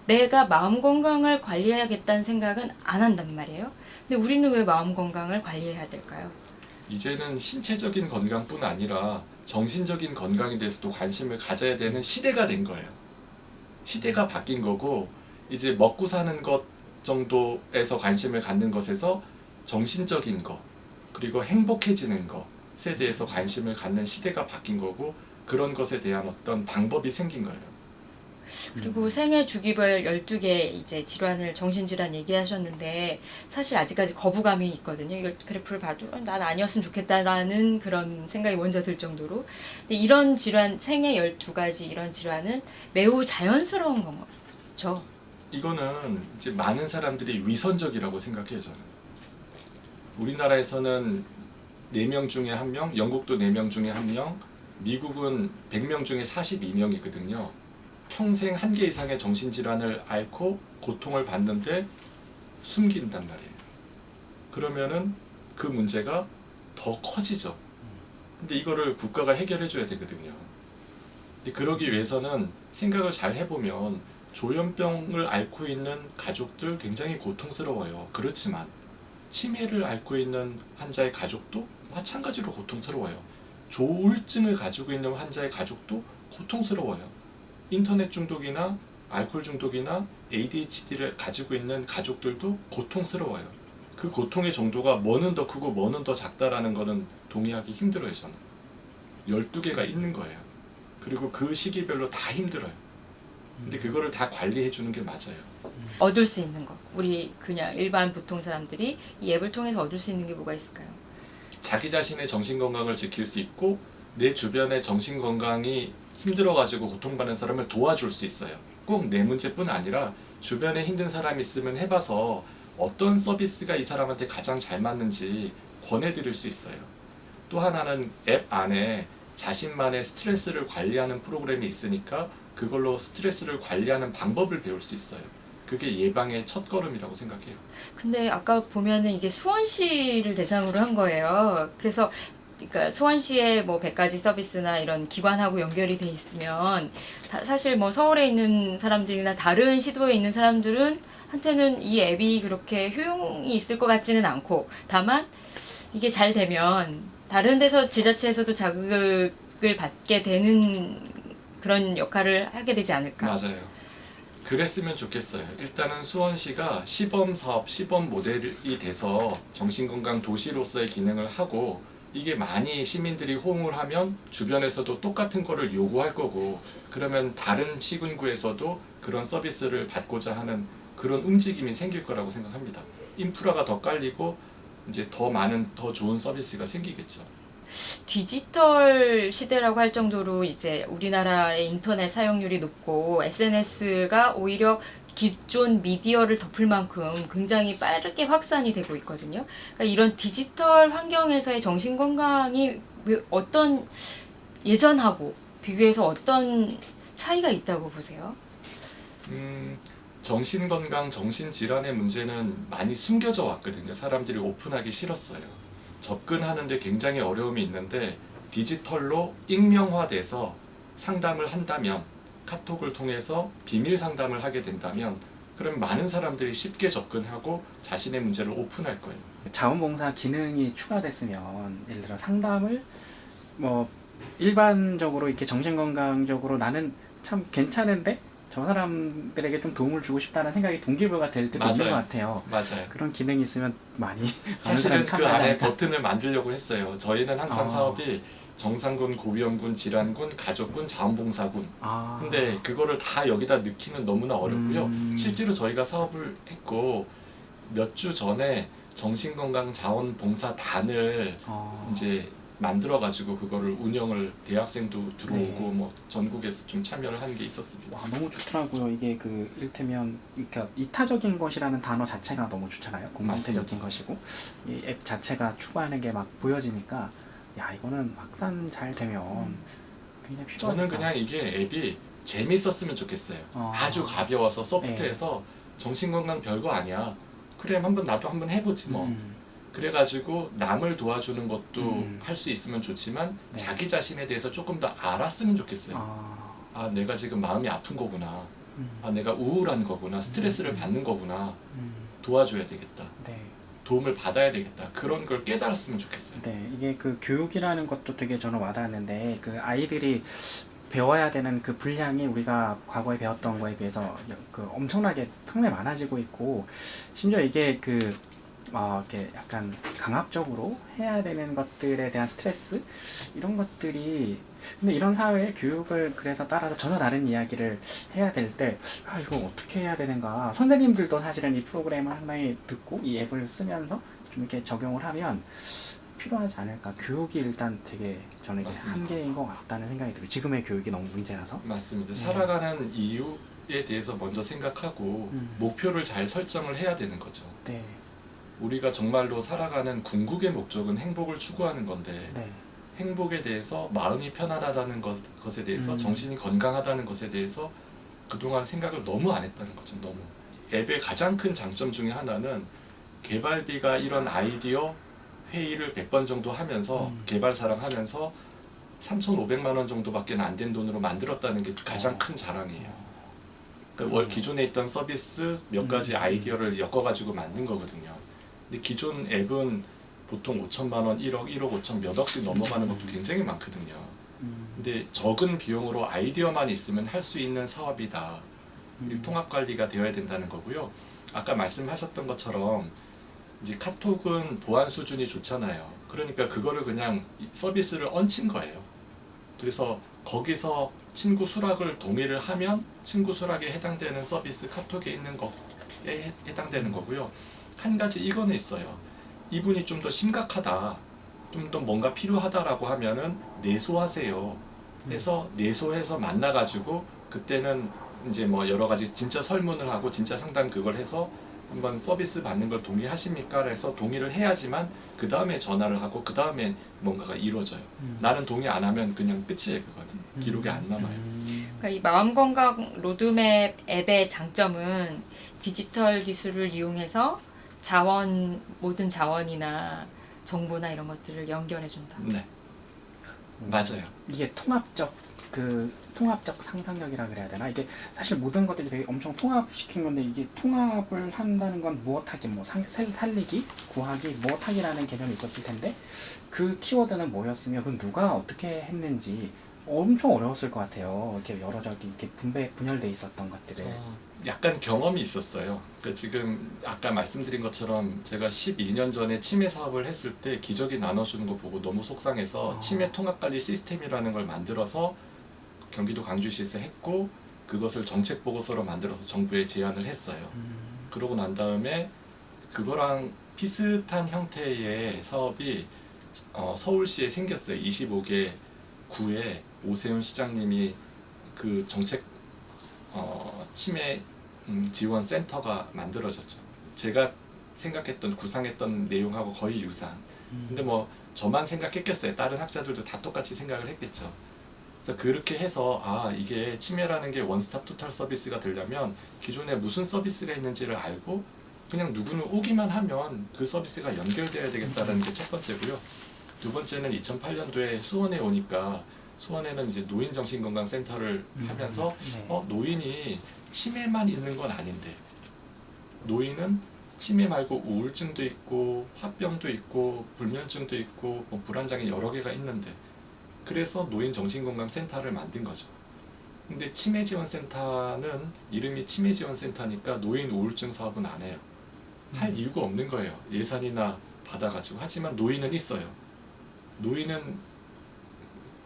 내가 마음 건강을 관리해야겠다는 생각은 안 한단 말이에요. 근데 우리는 왜 마음 건강을 관리해야 될까요? 이제는 신체적인 건강뿐 아니라 정신적인 건강에 대해서도 관심을 가져야 되는 시대가 된 거예요. 시대가 바뀐 거고 이제 먹고 사는 것 정도에서 관심을 갖는 것에서 정신적인 것 그리고 행복해지는 것에 대해서 관심을 갖는 시대가 바뀐 거고 그런 것에 대한 어떤 방법이 생긴 거예요. 그리고 생애 주기별 12개 이제 질환을 정신질환 얘기하셨는데 사실 아직까지 거부감이 있거든요. 이걸 그래프를 봐도 난 아니었으면 좋겠다라는 그런 생각이 먼저 들 정도로. 근데 이런 질환, 생애 12가지 이런 질환은 매우 자연스러운 거죠. 이거는 이제 많은 사람들이 위선적이라고 생각해요, 저는. 우리나라에서는 4명 중에 1명, 영국도 4명 중에 1명, 미국은 100명 중에 42명이거든요. 평생 1개 이상의 정신질환을 앓고 고통을 받는데 숨긴단 말이에요. 그러면은 그 문제가 더 커지죠. 근데 이거를 국가가 해결해 줘야 되거든요. 근데 그러기 위해서는 생각을 잘 해보면 조현병을 앓고 있는 가족들 굉장히 고통스러워요. 그렇지만 치매를 앓고 있는 환자의 가족도 마찬가지로 고통스러워요. 조울증을 가지고 있는 환자의 가족도 고통스러워요. 인터넷 중독이나 알코올 중독이나 ADHD를 가지고 있는 가족들도 고통스러워요. 그 고통의 정도가 뭐는 더 크고 뭐는 더 작다라는 거는 동의하기 힘들어요, 저는. 12개가 있는 거예요. 그리고 그 시기별로 다 힘들어요. 근데 그거를 다 관리해 주는 게 맞아요. 얻을 수 있는 거. 우리 그냥 일반 보통 사람들이 이 앱을 통해서 얻을 수 있는 게 뭐가 있을까요? 자기 자신의 정신건강을 지킬 수 있고 내 주변의 정신건강이 힘들어가지고 고통받는 사람을 도와줄 수 있어요. 꼭 내 문제뿐 아니라 주변에 힘든 사람이 있으면 해봐서 어떤 서비스가 이 사람한테 가장 잘 맞는지 권해드릴 수 있어요. 또 하나는 앱 안에 자신만의 스트레스를 관리하는 프로그램이 있으니까 그걸로 스트레스를 관리하는 방법을 배울 수 있어요. 그게 예방의 첫걸음이라고 생각해요. 근데 아까 보면은 이게 수원시를 대상으로 한 거예요. 그래서 그러니까 수원시의 뭐 100가지 서비스나 이런 기관하고 연결이 돼 있으면 사실 뭐 서울에 있는 사람들이나 다른 시도에 있는 사람들은 한테는 이 앱이 그렇게 효용이 있을 것 같지는 않고 다만 이게 잘 되면 다른 데서 지자체에서도 자극을 받게 되는 그런 역할을 하게 되지 않을까. 맞아요. 그랬으면 좋겠어요. 일단은 수원시가 시범 사업, 시범 모델이 돼서 정신건강 도시로서의 기능을 하고 이게 많이 시민들이 호응을 하면 주변에서도 똑같은 거를 요구할 거고 그러면 다른 시군구에서도 그런 서비스를 받고자 하는 그런 움직임이 생길 거라고 생각합니다. 인프라가 더 깔리고 이제 더 많은 더 좋은 서비스가 생기겠죠. 디지털 시대라고 할 정도로 이제 우리나라의 인터넷 사용률이 높고 SNS가 오히려 기존 미디어를 덮을 만큼 굉장히 빠르게 확산이 되고 있거든요. 그러니까 이런 디지털 환경에서의 정신 건강이 어떤 예전하고 비교해서 어떤 차이가 있다고 보세요? 정신건강, 정신질환의 문제는 많이 숨겨져 왔거든요. 사람들이 오픈하기 싫었어요. 접근하는데 굉장히 어려움이 있는데 디지털로 익명화돼서 상담을 한다면 카톡을 통해서 비밀 상담을 하게 된다면 그럼 많은 사람들이 쉽게 접근하고 자신의 문제를 오픈할 거예요. 자원봉사 기능이 추가됐으면 예를 들어 상담을 뭐 일반적으로 이렇게 정신건강적으로 나는 참 괜찮은데 저 사람들에게 좀 도움을 주고 싶다는 생각이 동기부여가 될 때도 있는 것 같아요. 맞아요. 그런 기능이 있으면 많이 사실은 그 안에 않을까. 버튼을 만들려고 했어요. 저희는 항상 사업이 정상군, 고위험군, 질환군, 가족군, 자원봉사군. 근데 그거를 다 여기다 넣기는 너무나 어렵고요. 실제로 저희가 사업을 했고 몇 주 전에 정신건강 자원봉사단을 이제 만들어가지고 그거를 운영을 대학생도 들어오고 네. 뭐 전국에서 좀 참여를 한 게 있었습니다. 와, 너무 좋더라고요. 이게 그 일테면 그러니까 이타적인 것이라는 단어 자체가 너무 좋잖아요. 공동체적인 것이고 이 앱 자체가 추구하는 게 막 보여지니까 야, 이거는 확산 잘 되면 굉장히 필요하겠다. 저는 그냥 이게 앱이 재밌었으면 좋겠어요. 어. 아주 가벼워서 소프트해서 정신건강 별거 아니야. 그래 한번 나도 한번 해보지 뭐. 그래가지고 남을 도와주는 것도 할 수 있으면 좋지만 네. 자기 자신에 대해서 조금 더 알았으면 좋겠어요. 아 내가 지금 마음이 아픈 거구나. 아 내가 우울한 거구나. 스트레스를 받는 거구나. 도와줘야 되겠다. 네. 도움을 받아야 되겠다. 그런 걸 깨달았으면 좋겠어요. 네, 이게 그 교육이라는 것도 되게 저는 와닿았는데 그 아이들이 배워야 되는 그 분량이 우리가 과거에 배웠던 거에 비해서 그 엄청나게 상당히 많아지고 있고 심지어 이게 이렇게 약간 강압적으로 해야 되는 것들에 대한 스트레스 이런 것들이 근데 이런 사회의 교육을 그래서 따라서 전혀 다른 이야기를 해야 될 때 아 이거 어떻게 해야 되는가 선생님들도 사실은 이 프로그램을 상당히 듣고 이 앱을 쓰면서 좀 이렇게 적용을 하면 필요하지 않을까 교육이 일단 되게 저는 이게 맞습니다. 한계인 것 같다는 생각이 들어요. 지금의 교육이 너무 문제라서. 맞습니다. 살아가는 이유에 대해서 먼저 생각하고 목표를 잘 설정을 해야 되는 거죠. 네, 우리가 정말로 살아가는 궁극의 목적은 행복을 추구하는 건데 네, 행복에 대해서 마음이 편안하다는 것에 대해서 정신이 건강하다는 것에 대해서 그동안 생각을 너무 안 했다는 거죠. 너무. 앱의 가장 큰 장점 중에 하나는 개발비가 이런 아이디어 회의를 100번 정도 하면서 개발사랑 하면서 3,500만 원 정도밖에 안 된 돈으로 만들었다는 게 가장 큰 자랑이에요. 그러니까 월 기존에 있던 서비스 몇 가지 아이디어를 엮어가지고 만든 거거든요. 근데 기존 앱은 보통 5천만 원, 1억, 1억 5천 몇 억씩 넘어가는 것도 굉장히 많거든요. 근데 적은 비용으로 아이디어만 있으면 할 수 있는 사업이다. 이 통합 관리가 되어야 된다는 거고요. 아까 말씀하셨던 것처럼 이제 카톡은 보안 수준이 좋잖아요. 그러니까 그거를 그냥 서비스를 얹힌 거예요. 그래서 거기서 친구 수락을 동의를 하면 친구 수락에 해당되는 서비스 카톡에 있는 거에 해당되는 거고요. 한 가지 이거는 있어요. 이분이 좀 더 심각하다, 좀 더 뭔가 필요하다라고 하면은 내소하세요. 해서 내소해서 만나가지고 그때는 이제 뭐 여러 가지 진짜 설문을 하고 진짜 상담 그걸 해서 한번 서비스 받는 걸 동의하십니까? 그래서 동의를 해야지만 그 다음에 전화를 하고 그 다음에 뭔가가 이루어져요. 나는 동의 안 하면 그냥 끝이에요. 그거는 기록에 안 남아요. 그러니까 이 마음건강 로드맵 앱의 장점은 디지털 기술을 이용해서 모든 자원이나 정보나 이런 것들을 연결해준다. 네, 맞아요. 이게 통합적 상상력이라 그래야 되나? 이게 사실 모든 것들이 되게 엄청 통합시킨 건데 이게 통합을 한다는 건 무엇하기, 뭐 살리기, 구하기, 무엇하기라는 개념이 있었을 텐데 그 키워드는 뭐였으며 그 누가 어떻게 했는지 엄청 어려웠을 것 같아요. 이렇게 여러 저기 이렇게 분열돼 있었던 것들을. 약간 경험이 있었어요. 그러니까 지금 아까 말씀드린 것처럼 제가 12년 전에 치매 사업을 했을 때 기저귀 나눠주는 거 보고 너무 속상해서 치매 통합관리 시스템이라는 걸 만들어서 경기도 광주시에서 했고 그것을 정책 보고서로 만들어서 정부에 제안을 했어요. 그러고 난 다음에 그거랑 비슷한 형태의 사업이 서울시에 생겼어요. 25개 구에 오세훈 시장님이 그 정책 치매 지원 센터가 만들어졌죠. 제가 생각했던 구상했던 내용하고 거의 유사한. 근데 뭐 저만 생각했겠어요. 다른 학자들도 다 똑같이 생각을 했겠죠. 그래서 그렇게 해서 이게 치매라는 게 원스톱 토탈 서비스가 되려면 기존에 무슨 서비스가 있는지를 알고 그냥 누구는 오기만 하면 그 서비스가 연결돼야 되겠다는 게 첫 번째고요. 두 번째는 2008년도에 수원에 오니까 수원에는 이제 노인정신건강센터를 하면서 네. 노인이 치매만 있는 건 아닌데 노인은 치매 말고 우울증도 있고 화병도 있고 불면증도 있고 뭐 불안장애 여러 개가 있는데 그래서 노인정신건강센터를 만든 거죠. 근데 치매지원센터는 이름이 치매지원센터니까 노인 우울증 사업은 안 해요. 할 이유가 없는 거예요. 예산이나 받아가지고. 하지만 노인은 있어요. 노인은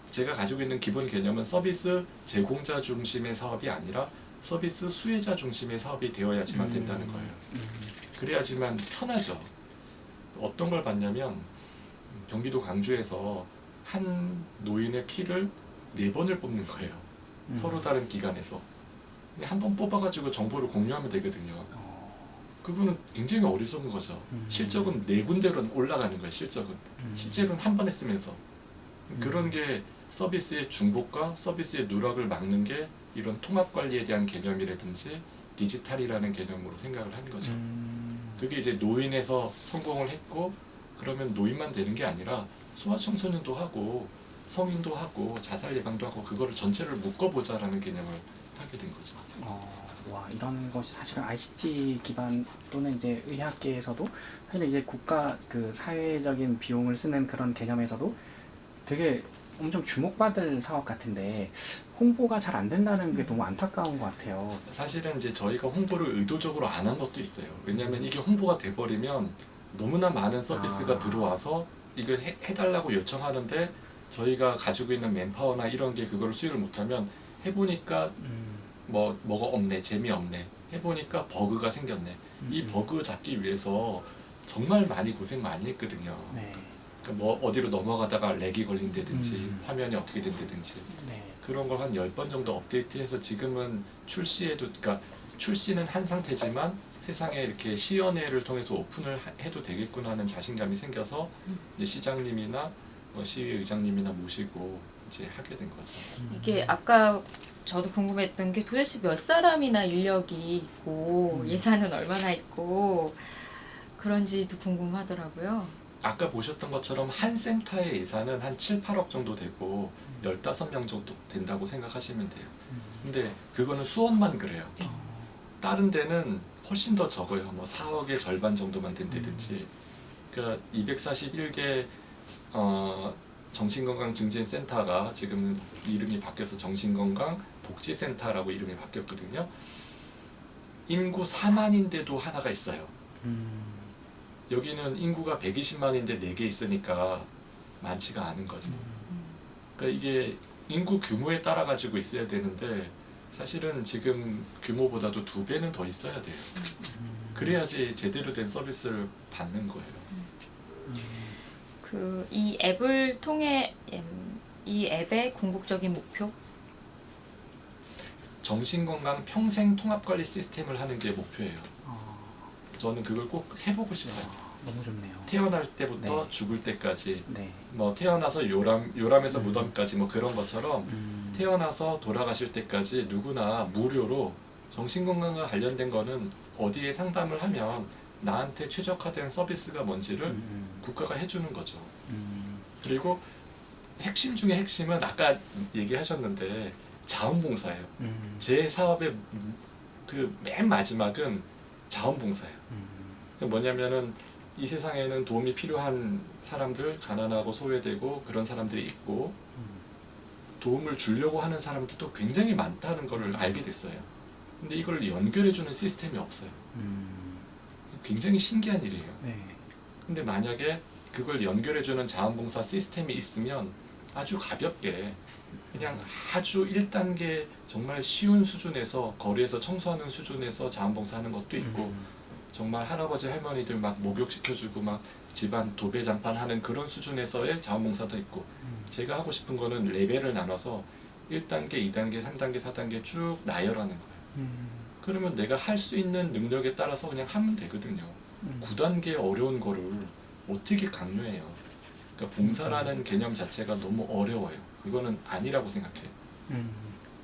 제가 가지고 있는 기본 개념은 서비스 제공자 중심의 사업이 아니라 서비스 수혜자 중심의 사업이 되어야지만 된다는 거예요. 그래야지만 편하죠. 어떤 걸 봤냐면 경기도 광주에서 한 노인의 피를 4번을 뽑는 거예요. 서로 다른 기관에서. 한 번 뽑아가지고 정보를 공유하면 되거든요. 그분은 굉장히 어리석은 거죠. 실적은 4군데로 올라가는 거예요. 실제로는 한 번 했으면서. 그런 게 서비스의 중복과 서비스의 누락을 막는 게 이런 통합 관리에 대한 개념이라든지 디지털이라는 개념으로 생각을 한 거죠. 그게 이제 노인에서 성공을 했고, 그러면 노인만 되는 게 아니라 소아청소년도 하고 성인도 하고 자살 예방도 하고 그거를 전체를 묶어보자라는 개념을 하게 된 거죠. 와, 이런 것이 사실은 ICT 기반 또는 이제 의학계에서도 사실 이제 국가 그 사회적인 비용을 쓰는 그런 개념에서도 되게 엄청 주목받을 사업 같은데 홍보가 잘 안 된다는 게 너무 안타까운 것 같아요. 사실은 이제 저희가 홍보를 의도적으로 안 한 것도 있어요. 왜냐하면 이게 홍보가 돼버리면 너무나 많은 서비스가 들어와서 이거 해달라고 요청하는데 저희가 가지고 있는 맨파워나 이런 게 그걸 수요를 못하면 해보니까 뭐가 없네, 재미없네. 해보니까 버그가 생겼네. 이 버그 잡기 위해서 정말 많이 고생 많이 했거든요. 네. 그러니까 뭐 어디로 넘어가다가 렉이 걸린다든지 화면이 어떻게 된다든지 네. 그런 걸 한 10번 정도 업데이트해서 지금은 출시해도, 그러니까 출시는 한 상태지만 세상에 이렇게 시연회를 통해서 오픈을 해도 되겠구나 하는 자신감이 생겨서 이제 시장님이나 시의장님이나 모시고 이제 하게 된 거죠. 이게 아까 저도 궁금했던 게 도대체 몇 사람이나 인력이 있고 예산은 얼마나 있고 그런지도 궁금하더라고요. 아까 보셨던 것처럼 한 센터의 예산은 한 7, 8억 정도 되고 15명 정도 된다고 생각하시면 돼요. 근데 그거는 수원만 그래요. 다른 데는 훨씬 더 적어요. 뭐 4억의 절반 정도만 된다든지. 그러니까 241개 정신건강증진센터가 지금 이름이 바뀌어서 정신건강복지센터라고 이름이 바뀌었거든요. 인구 4만인데도 하나가 있어요. 여기는 인구가 120만인데 4개 있으니까 많지가 않은 거죠. 그러니까 이게 인구 규모에 따라 가지고 있어야 되는데 사실은 지금 규모보다도 2배는 더 있어야 돼요. 그래야지 제대로 된 서비스를 받는 거예요. 이 앱을 통해 이 앱의 궁극적인 목표? 정신건강 평생 통합관리 시스템을 하는 게 목표예요. 저는 그걸 꼭 해보고 싶어요. 너무 좋네요. 태어날 때부터 네. 죽을 때까지, 네. 뭐 태어나서 요람에서 무덤까지 뭐 그런 것처럼 태어나서 돌아가실 때까지 누구나 무료로 정신건강과 관련된 거는 어디에 상담을 하면 나한테 최적화된 서비스가 뭔지를 국가가 해주는 거죠. 그리고 핵심 중에 핵심은 아까 얘기하셨는데 자원봉사예요. 제 사업의 그 맨 마지막은 자원봉사예요. 뭐냐면은 이 세상에는 도움이 필요한 사람들, 가난하고 소외되고 그런 사람들이 있고 도움을 주려고 하는 사람들도 굉장히 많다는 걸 알게 됐어요. 근데 이걸 연결해주는 시스템이 없어요. 굉장히 신기한 일이에요. 네. 근데 만약에 그걸 연결해주는 자원봉사 시스템이 있으면 아주 가볍게 그냥 아주 1단계 정말 쉬운 수준에서 거리에서 청소하는 수준에서 자원봉사하는 것도 있고 정말 할아버지 할머니들 막 목욕시켜주고 막 집안 도배장판하는 그런 수준에서의 자원봉사도 있고 제가 하고 싶은 거는 레벨을 나눠서 1단계, 2단계, 3단계, 4단계 쭉 나열하는 거예요. 그러면 내가 할 수 있는 능력에 따라서 그냥 하면 되거든요. 9단계 어려운 거를 어떻게 강요해요. 그러니까 봉사라는 개념 자체가 너무 어려워요. 이거는 아니라고 생각해요.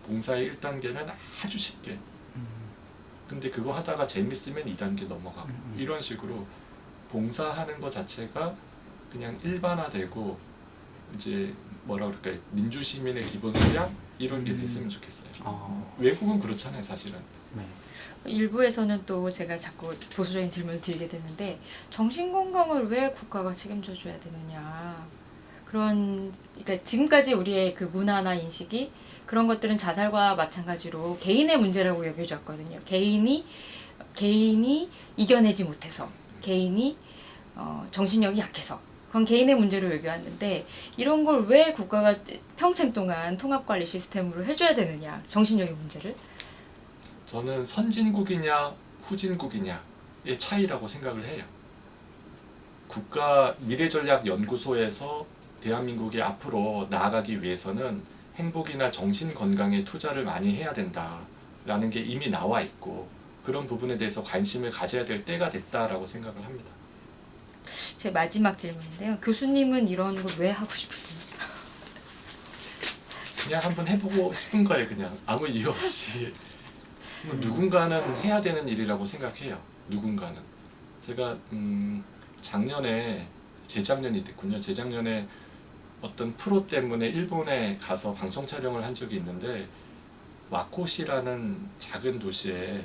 봉사의 1단계는 아주 쉽게. 근데 그거 하다가 재밌으면 2단계 넘어가고 이런 식으로 봉사하는 것 자체가 그냥 일반화되고 이제 뭐라 그럴까요? 민주시민의 기본 소양 이런 게 됐으면 좋겠어요. 외국은 그렇잖아요, 사실은. 네. 일부에서는 또 제가 자꾸 보수적인 질문을 드리게 되는데 정신건강을 왜 국가가 책임져줘야 되느냐 그러니까 지금까지 우리의 그 문화나 인식이 그런 것들은 자살과 마찬가지로 개인의 문제라고 여겨졌거든요. 개인이 이겨내지 못해서 개인이 정신력이 약해서 그건 개인의 문제로 여겨왔는데 이런 걸 왜 국가가 평생 동안 통합관리 시스템으로 해줘야 되느냐 정신력의 문제를 저는 선진국이냐 후진국이냐의 차이라고 생각을 해요. 국가 미래전략연구소에서 대한민국이 앞으로 나아가기 위해서는 행복이나 정신 건강에 투자를 많이 해야 된다라는 게 이미 나와 있고 그런 부분에 대해서 관심을 가져야 될 때가 됐다라고 생각을 합니다. 제 마지막 질문인데요. 교수님은 이런 걸 왜 하고 싶으세요? 그냥 한번 해보고 싶은 거예요. 그냥 아무 이유 없이. 누군가는 해야 되는 일이라고 생각해요. 누군가는. 제가 작년에 재작년이 됐군요. 재작년에 어떤 프로 때문에 일본에 가서 방송 촬영을 한 적이 있는데 와코시라는 작은 도시에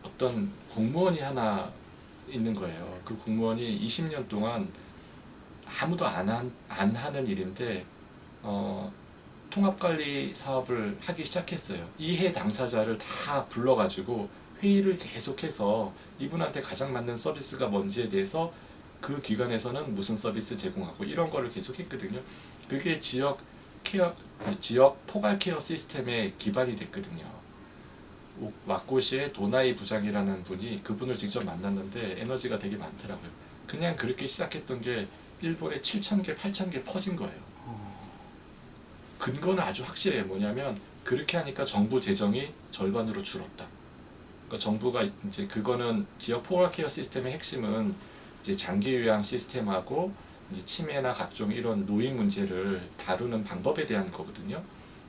어떤 공무원이 하나 있는 거예요. 그 공무원이 20년 동안 아무도 안 하는 일인데 통합관리 사업을 하기 시작했어요. 이해 당사자를 다 불러가지고 회의를 계속해서 이분한테 가장 맞는 서비스가 뭔지에 대해서 그 기관에서는 무슨 서비스 제공하고 이런 거를 계속했거든요. 그게 지역 포괄 케어 시스템의 기반이 됐거든요. 와코시의 도나이 부장이라는 분이 그분을 직접 만났는데 에너지가 되게 많더라고요. 그냥 그렇게 시작했던 게 일본에 7,000개, 8,000개 퍼진 거예요. 근거는 아주 확실해요. 뭐냐면 그렇게 하니까 정부 재정이 절반으로 줄었다. 그러니까 정부가 이제 그거는 지역 포괄 케어 시스템의 핵심은 이제 장기 요양 시스템하고 이제 치매나 각종 이런 노인 문제를 다루는 방법에 대한 거거든요.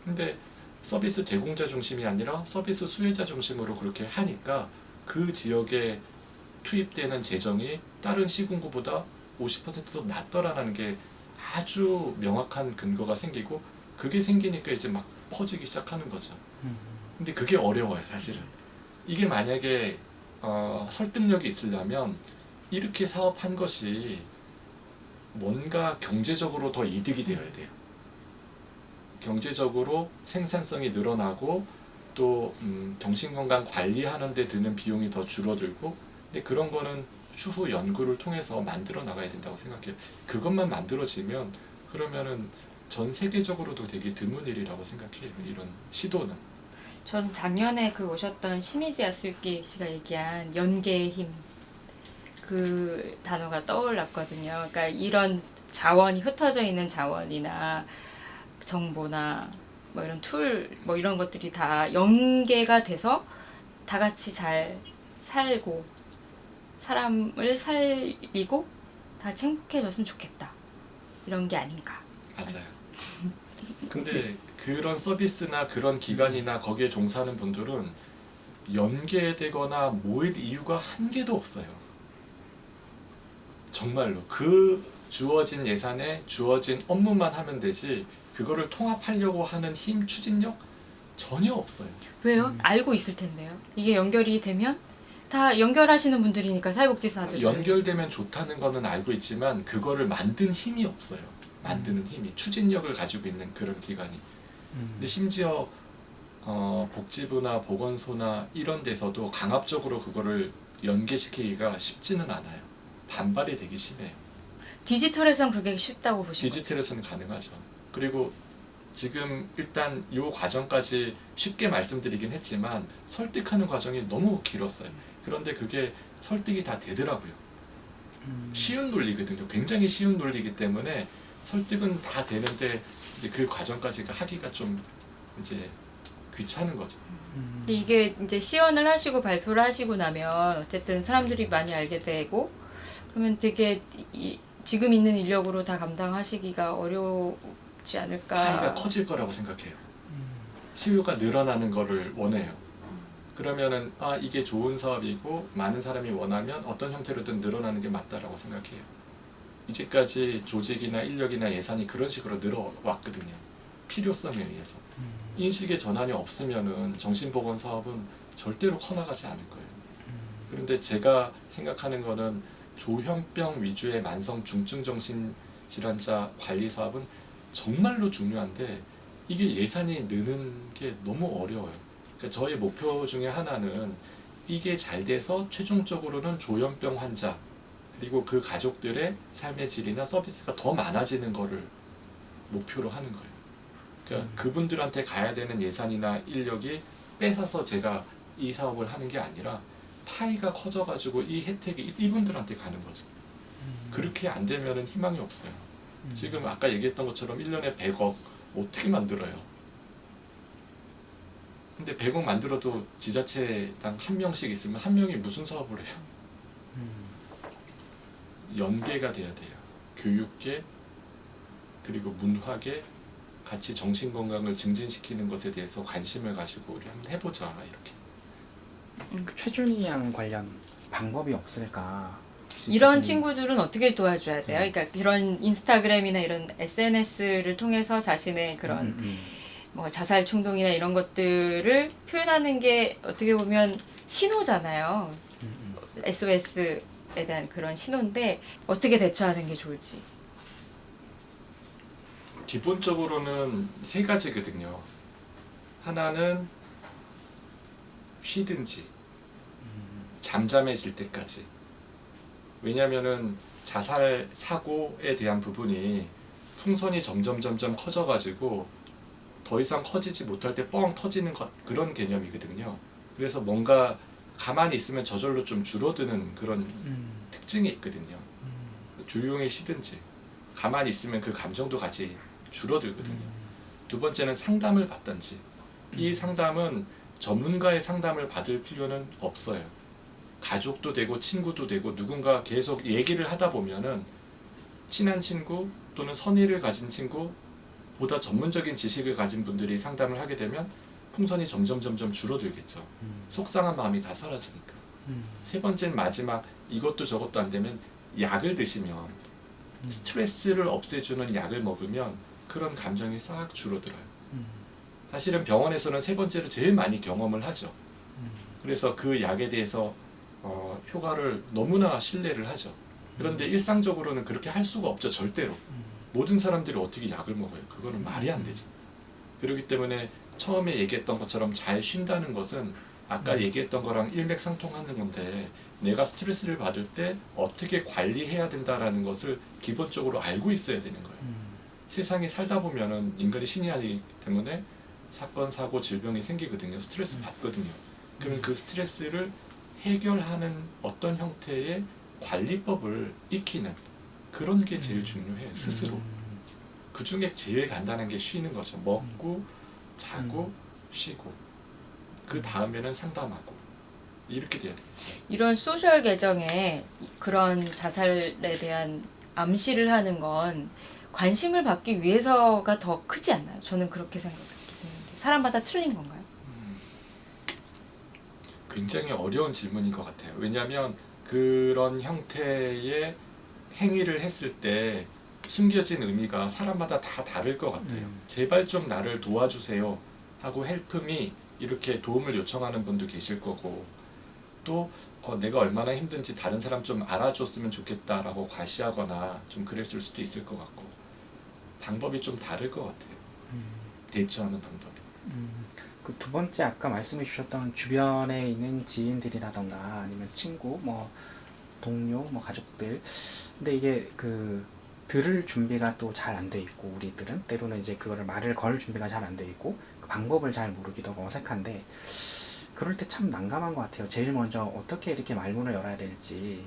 근데 서비스 제공자 중심이 아니라 서비스 수혜자 중심으로 그렇게 하니까 그 지역에 투입되는 재정이 다른 시군구보다 50%더 낮더라는 게 아주 명확한 근거가 생기고 그게 생기니까 이제 막 퍼지기 시작하는 거죠. 근데 그게 어려워요, 사실은. 이게 만약에 설득력이 있으려면 이렇게 사업한 것이 뭔가 경제적으로 더 이득이 되어야 돼요. 경제적으로 생산성이 늘어나고 또 정신건강 관리하는 데 드는 비용이 더 줄어들고 근데 그런 거는 추후 연구를 통해서 만들어 나가야 된다고 생각해요. 그것만 만들어지면 그러면은 전 세계적으로도 되게 드문 일이라고 생각해요. 이런 시도는. 저는 작년에 그 오셨던 시미지 야스유키 씨가 얘기한 연계의 힘 그 단어가 떠올랐거든요. 그러니까 이런 자원이 흩어져 있는 자원이나 정보나 뭐 이런 툴 뭐 이런 것들이 다 연계가 돼서 다 같이 잘 살고 사람을 살리고 다 같이 행복해졌으면 좋겠다. 이런 게 아닌가. 맞아요. 근데 그런 서비스나 그런 기관이나 거기에 종사하는 분들은 연계되거나 모일 이유가 한 개도 없어요. 정말로 그 주어진 예산에 주어진 업무만 하면 되지 그거를 통합하려고 하는 힘, 추진력 전혀 없어요. 왜요? 알고 있을 텐데요. 이게 연결이 되면 다 연결하시는 분들이니까 사회복지사들 연결되면 좋다는 거는 알고 있지만 그거를 만든 힘이 없어요. 만드는 힘이 추진력을 가지고 있는 그런 기관이. 근데 심지어 복지부나 보건소나 이런 데서도 강압적으로 그거를 연계시키기가 쉽지는 않아요. 반발이 되게 심해요. 디지털에선 그게 쉽다고 보시는 거죠? 디지털에서는 가능하죠. 그리고 지금 일단 이 과정까지 쉽게 말씀드리긴 했지만 설득하는 과정이 너무 길었어요. 그런데 그게 설득이 다 되더라고요. 쉬운 논리거든요. 굉장히 쉬운 논리이기 때문에 설득은 다 되는데 이제 그 과정까지가 하기가 좀 이제 귀찮은 거죠. 근데 이게 이제 시연을 하시고 발표를 하시고 나면 어쨌든 사람들이 많이 알게 되고 그러면 되게 지금 있는 인력으로 다 감당하시기가 어렵지 않을까. 파이가 커질 거라고 생각해요. 수요가 늘어나는 거를 원해요. 그러면은 이게 좋은 사업이고 많은 사람이 원하면 어떤 형태로든 늘어나는 게 맞다라고 생각해요. 이제까지 조직이나 인력이나 예산이 그런 식으로 늘어왔거든요. 필요성에 의해서. 인식의 전환이 없으면은 정신보건 사업은 절대로 커나가지 않을 거예요. 그런데 제가 생각하는 거는 조현병 위주의 만성 중증 정신 질환자 관리 사업은 정말로 중요한데 이게 예산이 느는 게 너무 어려워요. 그러니까 저의 목표 중에 하나는 이게 잘 돼서 최종적으로는 조현병 환자 그리고 그 가족들의 삶의 질이나 서비스가 더 많아지는 거를 목표로 하는 거예요. 그러니까 그분들한테 가야 되는 예산이나 인력이 뺏어서 제가 이 사업을 하는 게 아니라 파이가 커져가지고 이 혜택이 이분들한테 가는 거죠. 그렇게 안 되면은 희망이 없어요. 지금 아까 얘기했던 것처럼 1년에 100억 어떻게 만들어요? 근데 100억 만들어도 지자체당 한 명씩 있으면 한 명이 무슨 사업을 해요? 연계가 돼야 돼요. 교육계 그리고 문화계 같이 정신건강을 증진시키는 것에 대해서 관심을 가지고 우리 한번 해보자 이렇게. 그 최준희 양 관련 방법이 없을까? 이런 교수님. 친구들은 어떻게 도와줘야 돼요? 그러니까 이런 인스타그램이나 이런 SNS를 통해서 자신의 그런 뭐 자살 충동이나 이런 것들을 표현하는 게 어떻게 보면 신호잖아요. SOS에 대한 그런 신호인데 어떻게 대처하는 게 좋을지. 기본적으로는 세 가지거든요. 하나는 쉬든지 잠잠해질 때까지. 왜냐면은 자살 사고에 대한 부분이 풍선이 점점 커져가지고 더 이상 커지지 못할 때 뻥 터지는 그런 개념이거든요. 그래서 뭔가 가만히 있으면 저절로 좀 줄어드는 그런 특징이 있거든요. 조용히 쉬든지 가만히 있으면 그 감정도 같이 줄어들거든요. 두 번째는 상담을 받든지. 이 상담은 전문가의 상담을 받을 필요는 없어요. 가족도 되고 친구도 되고 누군가 계속 얘기를 하다 보면은 친한 친구 또는 선의를 가진 친구보다 전문적인 지식을 가진 분들이 상담을 하게 되면 풍선이 점점 줄어들겠죠. 속상한 마음이 다 사라지니까. 세 번째는 마지막, 이것도 저것도 안 되면 약을 드시면 스트레스를 없애주는 약을 먹으면 그런 감정이 싹 줄어들어요. 사실은 병원에서는 세 번째로 제일 많이 경험을 하죠. 그래서 그 약에 대해서 효과를 너무나 신뢰를 하죠. 그런데 일상적으로는 그렇게 할 수가 없죠. 절대로. 모든 사람들이 어떻게 약을 먹어요? 그거는 말이 안 되죠. 그렇기 때문에 처음에 얘기했던 것처럼 잘 쉰다는 것은 아까 얘기했던 거랑 일맥상통하는 건데, 내가 스트레스를 받을 때 어떻게 관리해야 된다라는 것을 기본적으로 알고 있어야 되는 거예요. 세상에 살다 보면은 인간이 신이 아니기 때문에 사건, 사고, 질병이 생기거든요. 스트레스 받거든요. 그러면 그 스트레스를 해결하는 어떤 형태의 관리법을 익히는 그런 게 제일 중요해요. 스스로. 그 중에 제일 간단한 게 쉬는 거죠. 먹고 자고 쉬고 그 다음에는 상담하고 이렇게 돼야 되겠죠. 이런 소셜 계정에 그런 자살에 대한 암시를 하는 건 관심을 받기 위해서가 더 크지 않나요? 저는 그렇게 생각하게 되는데 사람마다 틀린 건가요? 굉장히 어려운 질문인 것 같아요. 왜냐하면 그런 형태의 행위를 했을 때 숨겨진 의미가 사람마다 다 다를 것 같아요. 제발 좀 나를 도와주세요 하고 헬프미 이렇게 도움을 요청하는 분도 계실 거고, 또 내가 얼마나 힘든지 다른 사람 좀 알아줬으면 좋겠다라고 과시하거나 좀 그랬을 수도 있을 것 같고, 방법이 좀 다를 것 같아요. 대처하는 방법이. 그 두 번째 아까 말씀해 주셨던 주변에 있는 지인들이라던가 아니면 친구, 뭐 동료, 뭐 가족들. 근데 이게 그 들을 준비가 또 잘 안 돼 있고, 우리들은 때로는 이제 그거를 말을 걸 준비가 잘 안 돼 있고 그 방법을 잘 모르기도 하고 어색한데, 그럴 때 참 난감한 것 같아요. 제일 먼저 어떻게 이렇게 말문을 열어야 될지,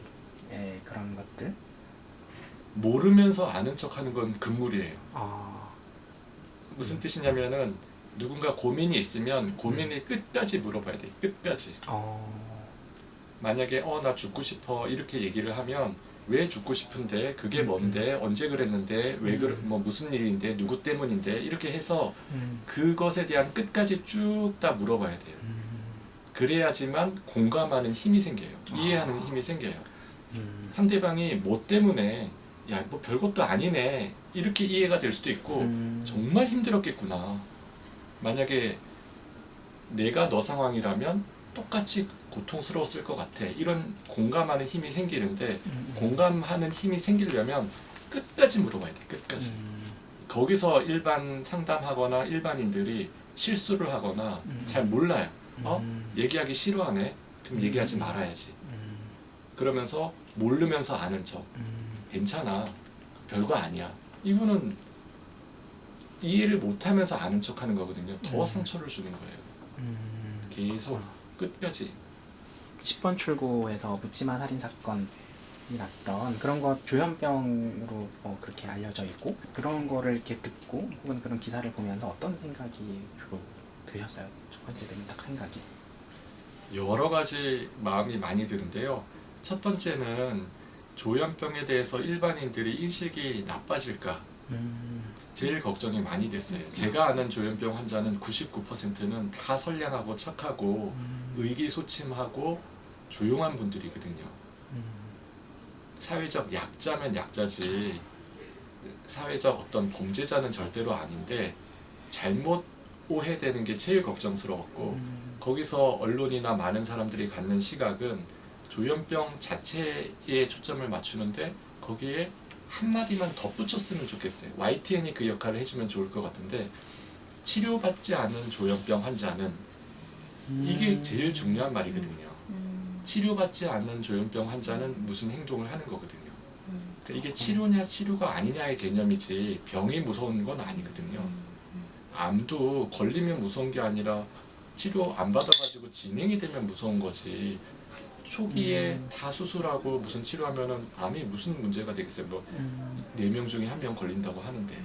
그런 것들. 모르면서 아는 척하는 건 금물이에요. 아, 무슨 뜻이냐면은 누군가 고민이 있으면 고민을 끝까지 물어봐야 돼. 끝까지. 만약에 나 죽고 싶어 이렇게 얘기를 하면 왜 죽고 싶은데, 그게 뭔데, 언제 그랬는데, 왜 뭐 무슨 일인데, 누구 때문인데, 이렇게 해서 그것에 대한 끝까지 쭉 다 물어봐야 돼요. 그래야지만 공감하는 힘이 생겨요. 이해하는 힘이 생겨요. 상대방이 뭐 때문에 야 뭐 별것도 아니네 이렇게 이해가 될 수도 있고, 정말 힘들었겠구나. 만약에 내가 너 상황이라면 똑같이 고통스러웠을 것 같아. 이런 공감하는 힘이 생기는데, 공감하는 힘이 생기려면 끝까지 물어봐야 돼. 끝까지. 거기서 일반 상담하거나 일반인들이 실수를 하거나 잘 몰라요. 얘기하기 싫어하네. 그럼 얘기하지 말아야지. 그러면서 모르면서 아는 척. 괜찮아. 별거 아니야. 이거는 이해를 못하면서 아는 척하는 거거든요. 더 상처를 주는 거예요. 계속 끝까지. 10번 출구에서 묻지마 살인사건 났던 그런 거 조현병으로 그렇게 알려져 있고 그런 거를 이렇게 듣고 혹은 그런 기사를 보면서 어떤 생각이 주로 드셨어요? 첫 번째 드는 딱 생각이. 여러 가지 마음이 많이 드는데요. 첫 번째는 조현병에 대해서 일반인들이 인식이 나빠질까 제일 걱정이 많이 됐어요. 제가 아는 조현병 환자는 99%는 다 선량하고 착하고 의기소침하고 조용한 분들이거든요. 사회적 약자면 약자지 사회적 어떤 범죄자는 절대로 아닌데 잘못 오해되는 게 제일 걱정스러웠고 거기서 언론이나 많은 사람들이 갖는 시각은 조현병 자체에 초점을 맞추는데 거기에 한마디만 덧붙였으면 좋겠어요. YTN이 그 역할을 해주면 좋을 것 같은데 치료받지 않은 조현병 환자는 이게 제일 중요한 말이거든요. 치료받지 않는 조현병 환자는 무슨 행동을 하는 거거든요. 그러니까 이게 치료냐 치료가 아니냐의 개념이지 병이 무서운 건 아니거든요. 암도 걸리면 무서운 게 아니라 치료 안 받아가지고 진행이 되면 무서운 거지. 초기에 다 수술하고 무슨 치료하면은 암이 무슨 문제가 되겠어요. 뭐 4명 중에 1명 걸린다고 하는데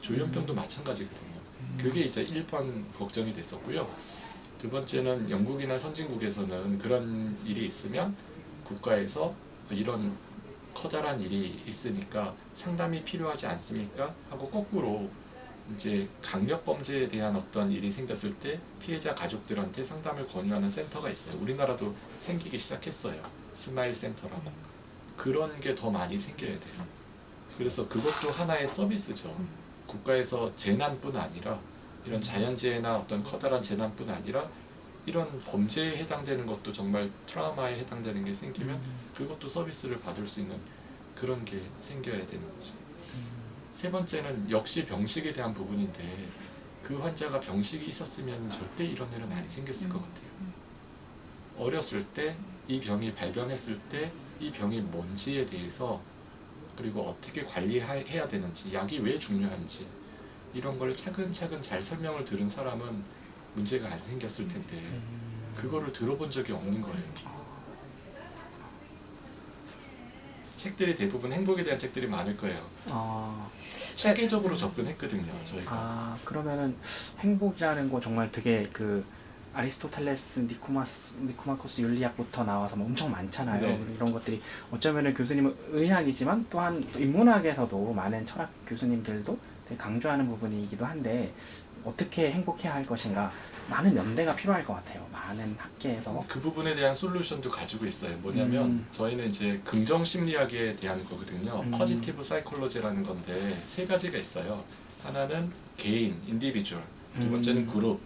조현병도 마찬가지거든요. 그게 이제 1번 걱정이 됐었고요. 두 번째는 영국이나 선진국에서는 그런 일이 있으면 국가에서 이런 커다란 일이 있으니까 상담이 필요하지 않습니까? 하고 거꾸로 이제 강력범죄에 대한 어떤 일이 생겼을 때 피해자 가족들한테 상담을 권유하는 센터가 있어요. 우리나라도 생기기 시작했어요. 스마일 센터라고. 그런 게 더 많이 생겨야 돼요. 그래서 그것도 하나의 서비스죠. 국가에서 재난뿐 아니라 이런 자연재해나 어떤 커다란 재난뿐 아니라 이런 범죄에 해당되는 것도 정말 트라우마에 해당되는 게 생기면 그것도 서비스를 받을 수 있는 그런 게 생겨야 되는 거죠. 세 번째는 역시 병식에 대한 부분인데 그 환자가 병식이 있었으면 절대 이런 일은 안 생겼을 것 같아요. 어렸을 때 이 병이 발병했을 때 이 병이 뭔지에 대해서 그리고 어떻게 관리해야 되는지 약이 왜 중요한지 이런 걸 차근차근 잘 설명을 들은 사람은 문제가 안 생겼을 텐데 그거를 들어본 적이 없는 거예요. 책들이 대부분 행복에 대한 책들이 많을 거예요. 체계적으로 접근했거든요, 저희가. 그러면은 행복이라는 거 정말 되게 그 아리스토텔레스, 니코마코스 윤리학부터 나와서 뭐 엄청 많잖아요. 네. 이런 것들이 어쩌면은 교수님은 의학이지만 또한 인문학에서도 많은 철학 교수님들도 되게 강조하는 부분이기도 한데 어떻게 행복해야 할 것인가 많은 연대가 필요할 것 같아요. 많은 학계에서 그 부분에 대한 솔루션도 가지고 있어요. 뭐냐면 저희는 이제 긍정 심리학에 대한 거거든요. 포지티브 사이콜로지라는 건데 세 가지가 있어요. 하나는 개인, 인디비주얼. 두 번째는 그룹.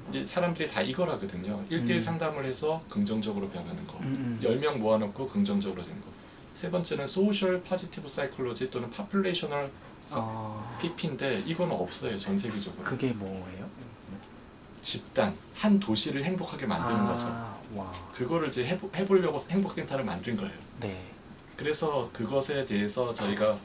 이제 사람들이 다 이걸 하거든요. 1대1 상담을 해서 긍정적으로 변하는 거. 10명 모아놓고 긍정적으로 되는 거. 세 번째는 소셜 포지티브 사이콜로지 또는 파퓰레이셔널 PP인데 이건 없어요. 전 세계적으로. 그게 뭐예요? 집단, 한 도시를 행복하게 만드는 거죠. 와. 그거를 이제 해보려고 행복센터를 만든 거예요. 네. 그래서 그것에 대해서 저희가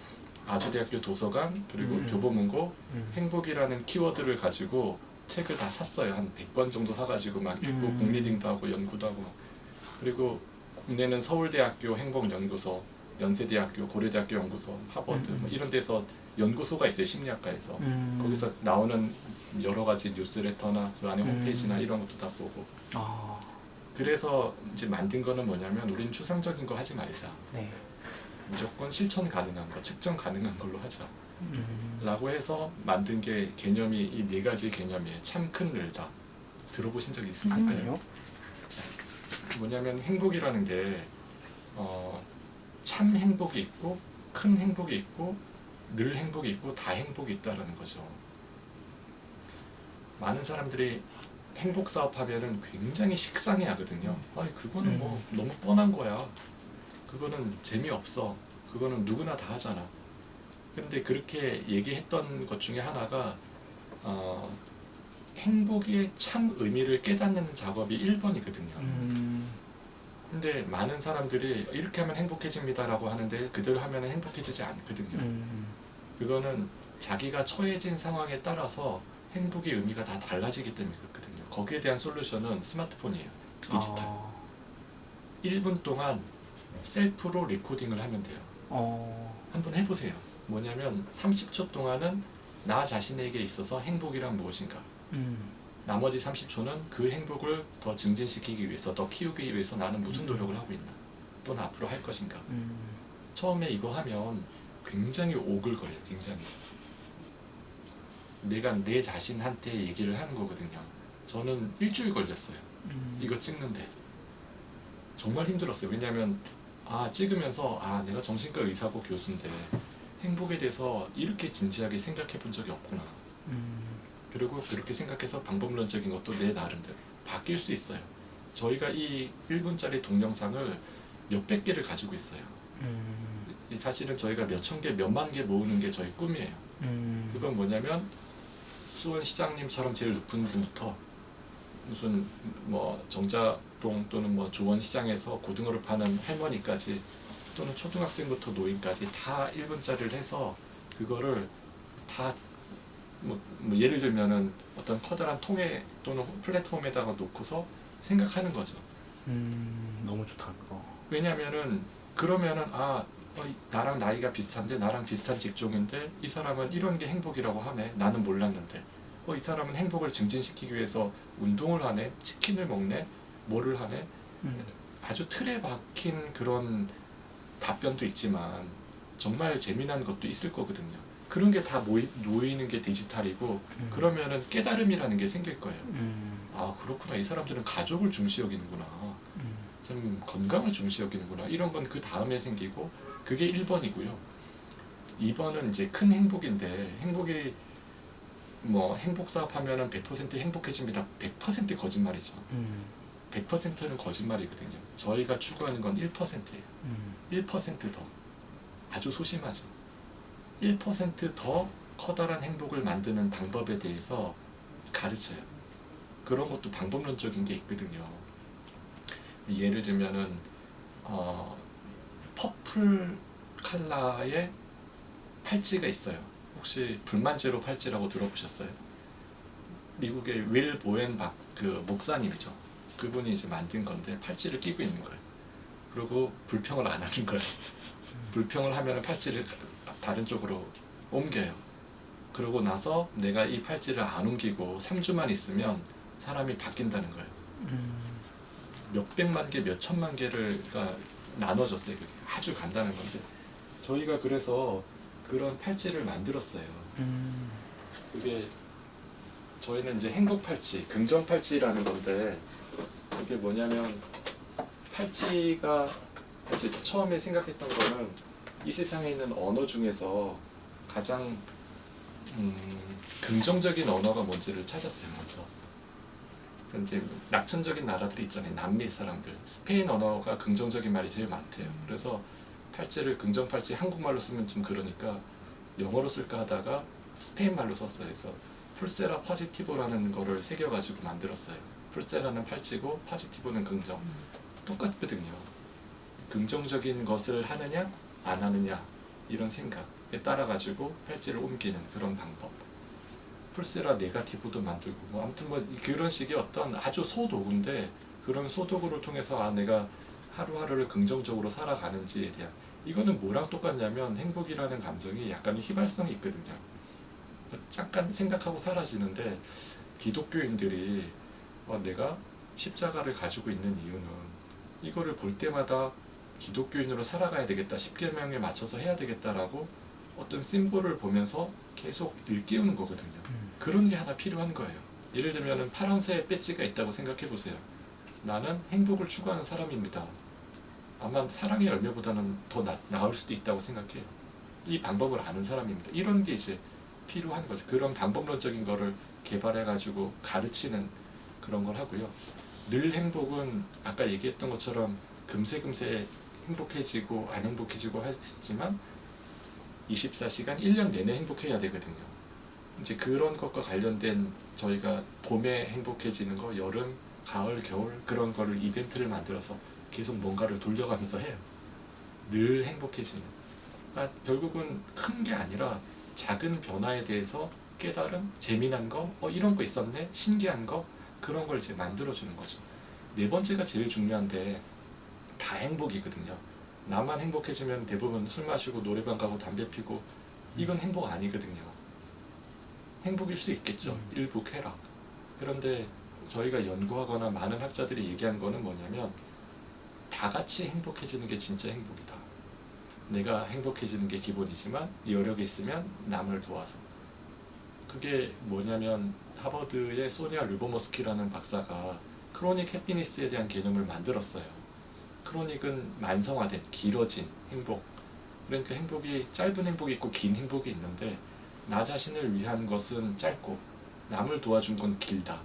아주대학교 도서관 그리고 교보문고 행복이라는 키워드를 가지고 책을 다 샀어요. 한 100권 정도 사가지고 막 읽고 북리딩도 하고 연구도 하고 그리고 국내는 서울대학교 행복연구소, 연세대학교, 고려대학교 연구소, 하버드 뭐 이런 데서 연구소가 있어요. 심리학과에서. 거기서 나오는 여러 가지 뉴스레터나 그 안에 홈페이지나 이런 것도 다 보고 그래서 이제 만든 거는 뭐냐면 우린 추상적인 거 하지 말자. 네. 무조건 실천 가능한 거, 측정 가능한 걸로 하자. 라고 해서 만든 게 개념이 이 4가지 개념이에요. 참 큰 늘다. 들어보신 적 있으실까요? 뭐냐면 행복이라는 게 참 행복이 있고 큰 행복이 있고 늘 행복이 있고 다 행복이 있다라는 거죠. 많은 사람들이 행복 사업하면은 굉장히 식상해 하거든요. 아니 그거는 뭐 너무 뻔한 거야. 그거는 재미없어. 그거는 누구나 다 하잖아. 근데 그렇게 얘기했던 것 중에 하나가 행복의 참 의미를 깨닫는 작업이 1번이거든요. 근데 많은 사람들이 이렇게 하면 행복해집니다라고 하는데 그대로 하면 행복해지지 않거든요. 그거는 자기가 처해진 상황에 따라서 행복의 의미가 다 달라지기 때문에 그렇거든요. 거기에 대한 솔루션은 스마트폰이에요. 디지털. 1분 동안 셀프로 레코딩을 하면 돼요. 한번 해보세요. 뭐냐면 30초 동안은 나 자신에게 있어서 행복이란 무엇인가, 나머지 30초는 그 행복을 더 증진시키기 위해서, 더 키우기 위해서 나는 무슨 노력을 하고 있나, 또는 앞으로 할 것인가. 처음에 이거 하면 굉장히 오글거려요. 굉장히 내가 내 자신한테 얘기를 하는 거거든요. 저는 일주일 걸렸어요. 이거 찍는데 정말 힘들었어요. 왜냐하면 찍으면서 내가 정신과 의사고 교수인데 행복에 대해서 이렇게 진지하게 생각해 본 적이 없구나. 그리고 그렇게 생각해서 방법론적인 것도 내 나름대로 바뀔 수 있어요. 저희가 이 1분짜리 동영상을 몇백 개를 가지고 있어요. 사실은 저희가 몇천 개, 몇만 개 모으는 게 저희 꿈이에요. 그건 뭐냐면 수원시장님처럼 제일 높은 분부터 무슨 뭐 정자동 또는 뭐 조원시장에서 고등어를 파는 할머니까지, 또는 초등학생부터 노인까지 다 1분짜리를 해서 그거를 다 뭐 예를 들면은 어떤 커다란 통에 또는 플랫폼에다가 놓고서 생각하는 거죠. 너무 좋다 그거. 왜냐면은 그러면은 나랑 나이가 비슷한데, 나랑 비슷한 직종인데 이 사람은 이런 게 행복이라고 하네. 나는 몰랐는데. 이 사람은 행복을 증진시키기 위해서 운동을 하네, 치킨을 먹네, 뭐를 하네. 아주 틀에 박힌 그런 답변도 있지만 정말 재미난 것도 있을 거거든요. 그런 게 다 모이는 게 디지털이고, 그러면은 깨달음이라는 게 생길 거예요. 그렇구나. 이 사람들은 가족을 중시 여기는구나. 참 건강을 중시 여기는구나. 이런 건 그 다음에 생기고, 그게 1번이고요. 2번은 이제 큰 행복인데, 행복이 뭐 행복 사업 하면은 100% 행복해집니다. 100% 거짓말이죠. 100%는 거짓말이거든요. 저희가 추구하는 건 1%예요. 1% 더. 아주 소심하죠. 1% 더 커다란 행복을 만드는 방법에 대해서 가르쳐요. 그런 것도 방법론적인 게 있거든요. 예를 들면은 퍼플 컬러의 팔찌가 있어요. 혹시 불만제로 팔찌라고 들어보셨어요? 미국의 윌 보엔 목사님이죠. 그분이 이제 만든 건데 팔찌를 끼고 있는 거예요. 그리고 불평을 안 하는 거예요. 불평을 하면 팔찌를 다른 쪽으로 옮겨요. 그러고 나서 내가 이 팔찌를 안 옮기고 3주만 있으면 사람이 바뀐다는 거예요. 몇백만 개, 몇천만 개를 나눠줬어요. 그게 아주 간단한 건데, 저희가 그래서 그런 팔찌를 만들었어요. 그게 저희는 이제 행복 팔찌, 긍정 팔찌라는 건데, 그게 뭐냐면 팔찌가 이제 처음에 생각했던 거는 이 세상에 있는 언어 중에서 가장 긍정적인 언어가 뭔지를 찾았어요. 먼저 이제 낙천적인 나라들이 있잖아요. 남미 사람들, 스페인 언어가 긍정적인 말이 제일 많대요. 그래서 팔찌를 긍정 팔찌 한국말로 쓰면 좀 그러니까 영어로 쓸까 하다가 스페인 말로 썼어요. 그래서 풀세라 파지티보라는 거를 새겨가지고 만들었어요. 풀세라는 팔찌고 파지티보는 긍정. 똑같거든요. 긍정적인 것을 하느냐 안 하느냐 이런 생각에 따라 가지고 팔찌를 옮기는 그런 방법. 풀세라 네가티브도 만들고 아무튼 그런 식의 어떤 아주 소도구인데, 그런 소도구를 통해서 내가 하루하루를 긍정적으로 살아가는지에 대한, 이거는 뭐랑 똑같냐면 행복이라는 감정이 약간의 휘발성이 있거든요. 잠깐 생각하고 사라지는데, 기독교인들이 내가 십자가를 가지고 있는 이유는 이거를 볼 때마다 기독교인으로 살아가야 되겠다, 십계명에 맞춰서 해야 되겠다라고 어떤 심볼을 보면서 계속 일깨우는 거거든요. 그런 게 하나 필요한 거예요. 예를 들면 파란색 배지가 있다고 생각해 보세요. 나는 행복을 추구하는 사람입니다. 아마 사랑의 열매보다는 더 나을 수도 있다고 생각해요. 이 방법을 아는 사람입니다. 이런 게 이제 필요한 거죠. 그런 방법론적인 거를 개발해 가지고 가르치는 그런 걸 하고요. 늘 행복은 아까 얘기했던 것처럼 금세 행복해지고 안 행복해지고 하지만 24시간 1년 내내 행복해야 되거든요. 이제 그런 것과 관련된 저희가 봄에 행복해지는 거, 여름, 가을, 겨울 그런 거를 이벤트를 만들어서 계속 뭔가를 돌려가면서 해요. 늘 행복해지는. 결국은 큰 게 아니라 작은 변화에 대해서 깨달음, 재미난 거, 이런 거 있었네, 신기한 거, 그런 걸 이제 만들어주는 거죠. 네 번째가 제일 중요한데 다 행복이거든요. 나만 행복해지면 대부분 술 마시고 노래방 가고 담배 피고 이건 행복 아니거든요. 행복일 수 있겠죠. 일부 쾌락. 그런데 저희가 연구하거나 많은 학자들이 얘기한 거는 뭐냐면 다 같이 행복해지는 게 진짜 행복이다. 내가 행복해지는 게 기본이지만 여력이 있으면 남을 도와서. 그게 뭐냐면 하버드의 소니아 르보모스키라는 박사가 크로닉 해피니스에 대한 개념을 만들었어요. 크로닉은 만성화된 길어진 행복. 그러니까 행복이 짧은 행복이 있고 긴 행복이 있는데 나 자신을 위한 것은 짧고 남을 도와준 건 길다.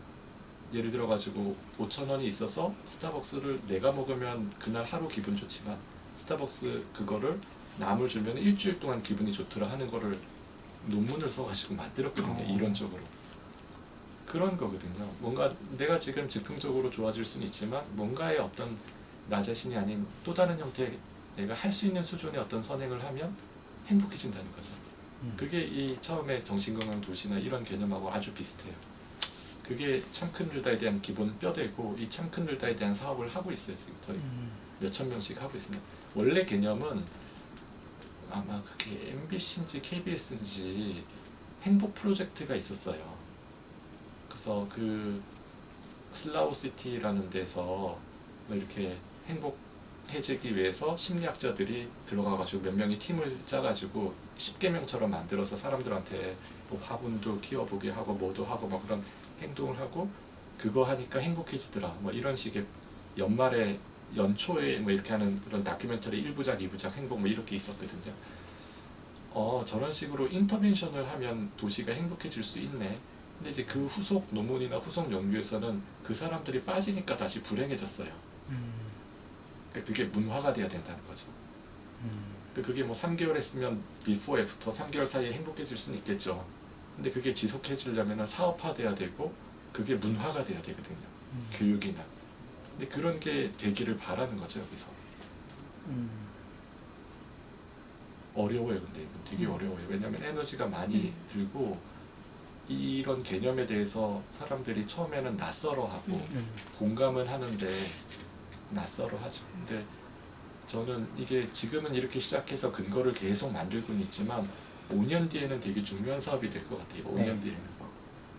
예를 들어 가지고 5,000원이 있어서 스타벅스를 내가 먹으면 그날 하루 기분 좋지만 스타벅스 그거를 남을 주면 일주일 동안 기분이 좋더라 하는 거를 논문을 써가지고 만들었거든요. 이론적으로. 그런 거거든요. 뭔가 내가 지금 즉흥적으로 좋아질 수는 있지만 뭔가의 어떤 나 자신이 아닌 또 다른 형태의 내가 할 수 있는 수준의 어떤 선행을 하면 행복해진다는 거죠. 그게 이 처음에 정신건강 도시나 이런 개념하고 아주 비슷해요. 그게 참 큰 늘다에 대한 기본 뼈대고 이 참 큰 늘다에 대한 사업을 하고 있어요. 지금 저희 몇천 명씩 하고 있습니다. 원래 개념은 아마 그게 MBC인지 KBS인지 행복 프로젝트가 있었어요. 그래서 그 슬라우시티라는 데서 뭐 이렇게 행복해지기 위해서 심리학자들이 들어가가지고 몇 명이 팀을 짜가지고 10계명처럼 만들어서 사람들한테 뭐 화분도 키워보게 하고 뭐도 하고 뭐 그런 행동을 하고 그거 하니까 행복해지더라 뭐 이런 식의 연말에 연초에 뭐 이렇게 하는 그런 다큐멘터리 1부작 2부작 행복 뭐 이렇게 있었거든요. 저런 식으로 인터벤션을 하면 도시가 행복해질 수 있네. 근데 이제 그 후속 논문이나 후속 연구에서는 그 사람들이 빠지니까 다시 불행해졌어요. 그러니까 그게 문화가 돼야 된다는 거죠. 그게 뭐 3개월 했으면 before, after 3개월 사이에 행복해질 수는 있겠죠. 근데 그게 지속해지려면 사업화돼야 되고 그게 문화가 돼야 되거든요. 교육이나. 근데 그런 게 되기를 바라는 거죠, 여기서. 어려워요, 근데 이건 되게 어려워요. 왜냐하면 에너지가 많이 들고 이런 개념에 대해서 사람들이 처음에는 낯설어하고 공감은 하는데 낯설어하죠. 근데 저는 이게 지금은 이렇게 시작해서 근거를 계속 만들고는 있지만 5년 뒤에는 되게 중요한 사업이 될 것 같아요. 5년 뒤에는.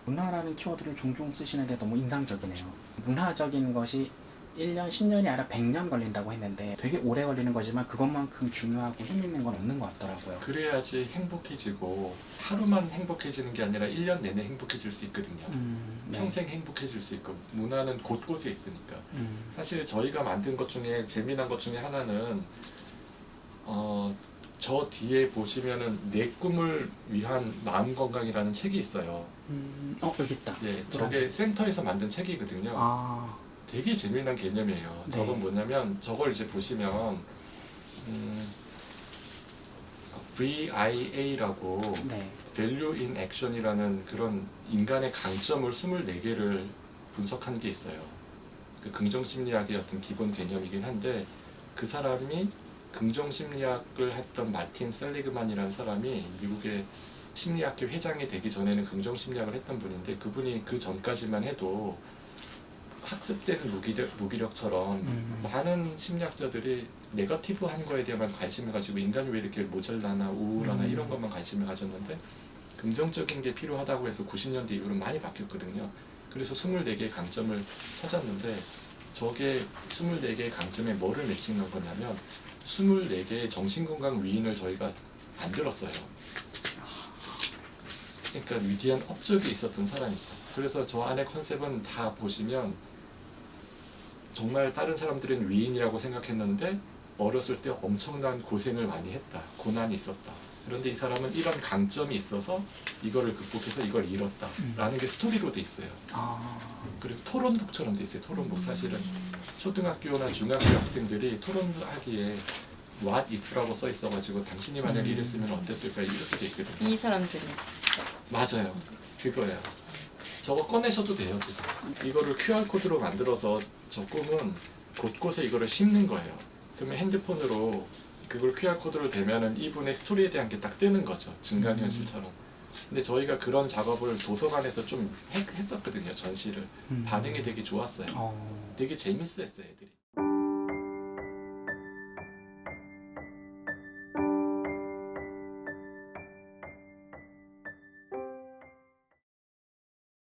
문화라는 키워드를 종종 쓰시는데 너무 인상적이네요. 문화적인 것이 1년, 10년이 아니라 100년 걸린다고 했는데 되게 오래 걸리는 거지만 그것만큼 중요하고 힘있는 건 없는 것 같더라고요. 그래야지 행복해지고 하루만 행복해지는 게 아니라 1년 내내 행복해질 수 있거든요. 네. 평생 행복해질 수 있고 문화는 곳곳에 있으니까. 사실 저희가 만든 것 중에 재미난 것 중에 하나는 저 뒤에 보시면은 내 꿈을 위한 마음 건강이라는 책이 있어요. 여기 있다. 예, 저게 센터에서 만든 책이거든요. 아, 되게 재미난 개념이에요. 네. 저건 뭐냐면 저걸 이제 보시면 VIA라고 네. Value in Action이라는 그런 인간의 강점을 24개를 분석한 게 있어요. 그 긍정심리학의 어떤 기본 개념이긴 한데 그 사람이 긍정심리학을 했던 마틴 셀리그만이라는 사람이 미국의 심리학회 회장이 되기 전에는 긍정심리학을 했던 분인데 그분이 그 전까지만 해도 학습되는 무기력처럼 많은 심리학자들이 네거티브한 거에 대한 관심을 가지고 인간이 왜 이렇게 모자라나 우울하나 이런 것만 관심을 가졌는데 긍정적인 게 필요하다고 해서 90년대 이후로 많이 바뀌었거든요. 그래서 24개의 강점을 찾았는데 저게 24개의 강점에 뭐를 맺힌 거냐면 24개의 정신건강 위인을 저희가 만들었어요. 그러니까 위대한 업적이 있었던 사람이죠. 그래서 저 안에 컨셉은 다 보시면 정말 다른 사람들은 위인이라고 생각했는데 어렸을 때 엄청난 고생을 많이 했다. 고난이 있었다. 그런데 이 사람은 이런 강점이 있어서 이거를 극복해서 이걸 이뤘다. 라는 게 스토리로 돼 있어요. 그리고 토론북처럼 돼 있어요. 토론북 사실은 초등학교나 중학교 학생들이 토론하기에 What if라고 써 있어가지고 당신이 만약 이랬으면 어땠을까 이렇게 돼 있거든요. 이 사람들은 맞아요. 그거예요. 저거 꺼내셔도 돼요 지금. 이거를 QR코드로 만들어서 저 꿈은 곳곳에 이거를 심는 거예요. 그러면 핸드폰으로 그걸 QR코드로 대면은 이분의 스토리에 대한 게 딱 뜨는 거죠. 증강현실처럼. 근데 저희가 그런 작업을 도서관에서 좀 했었거든요. 전시를. 반응이 되게 좋았어요. 되게 재밌어 했어요 애들이.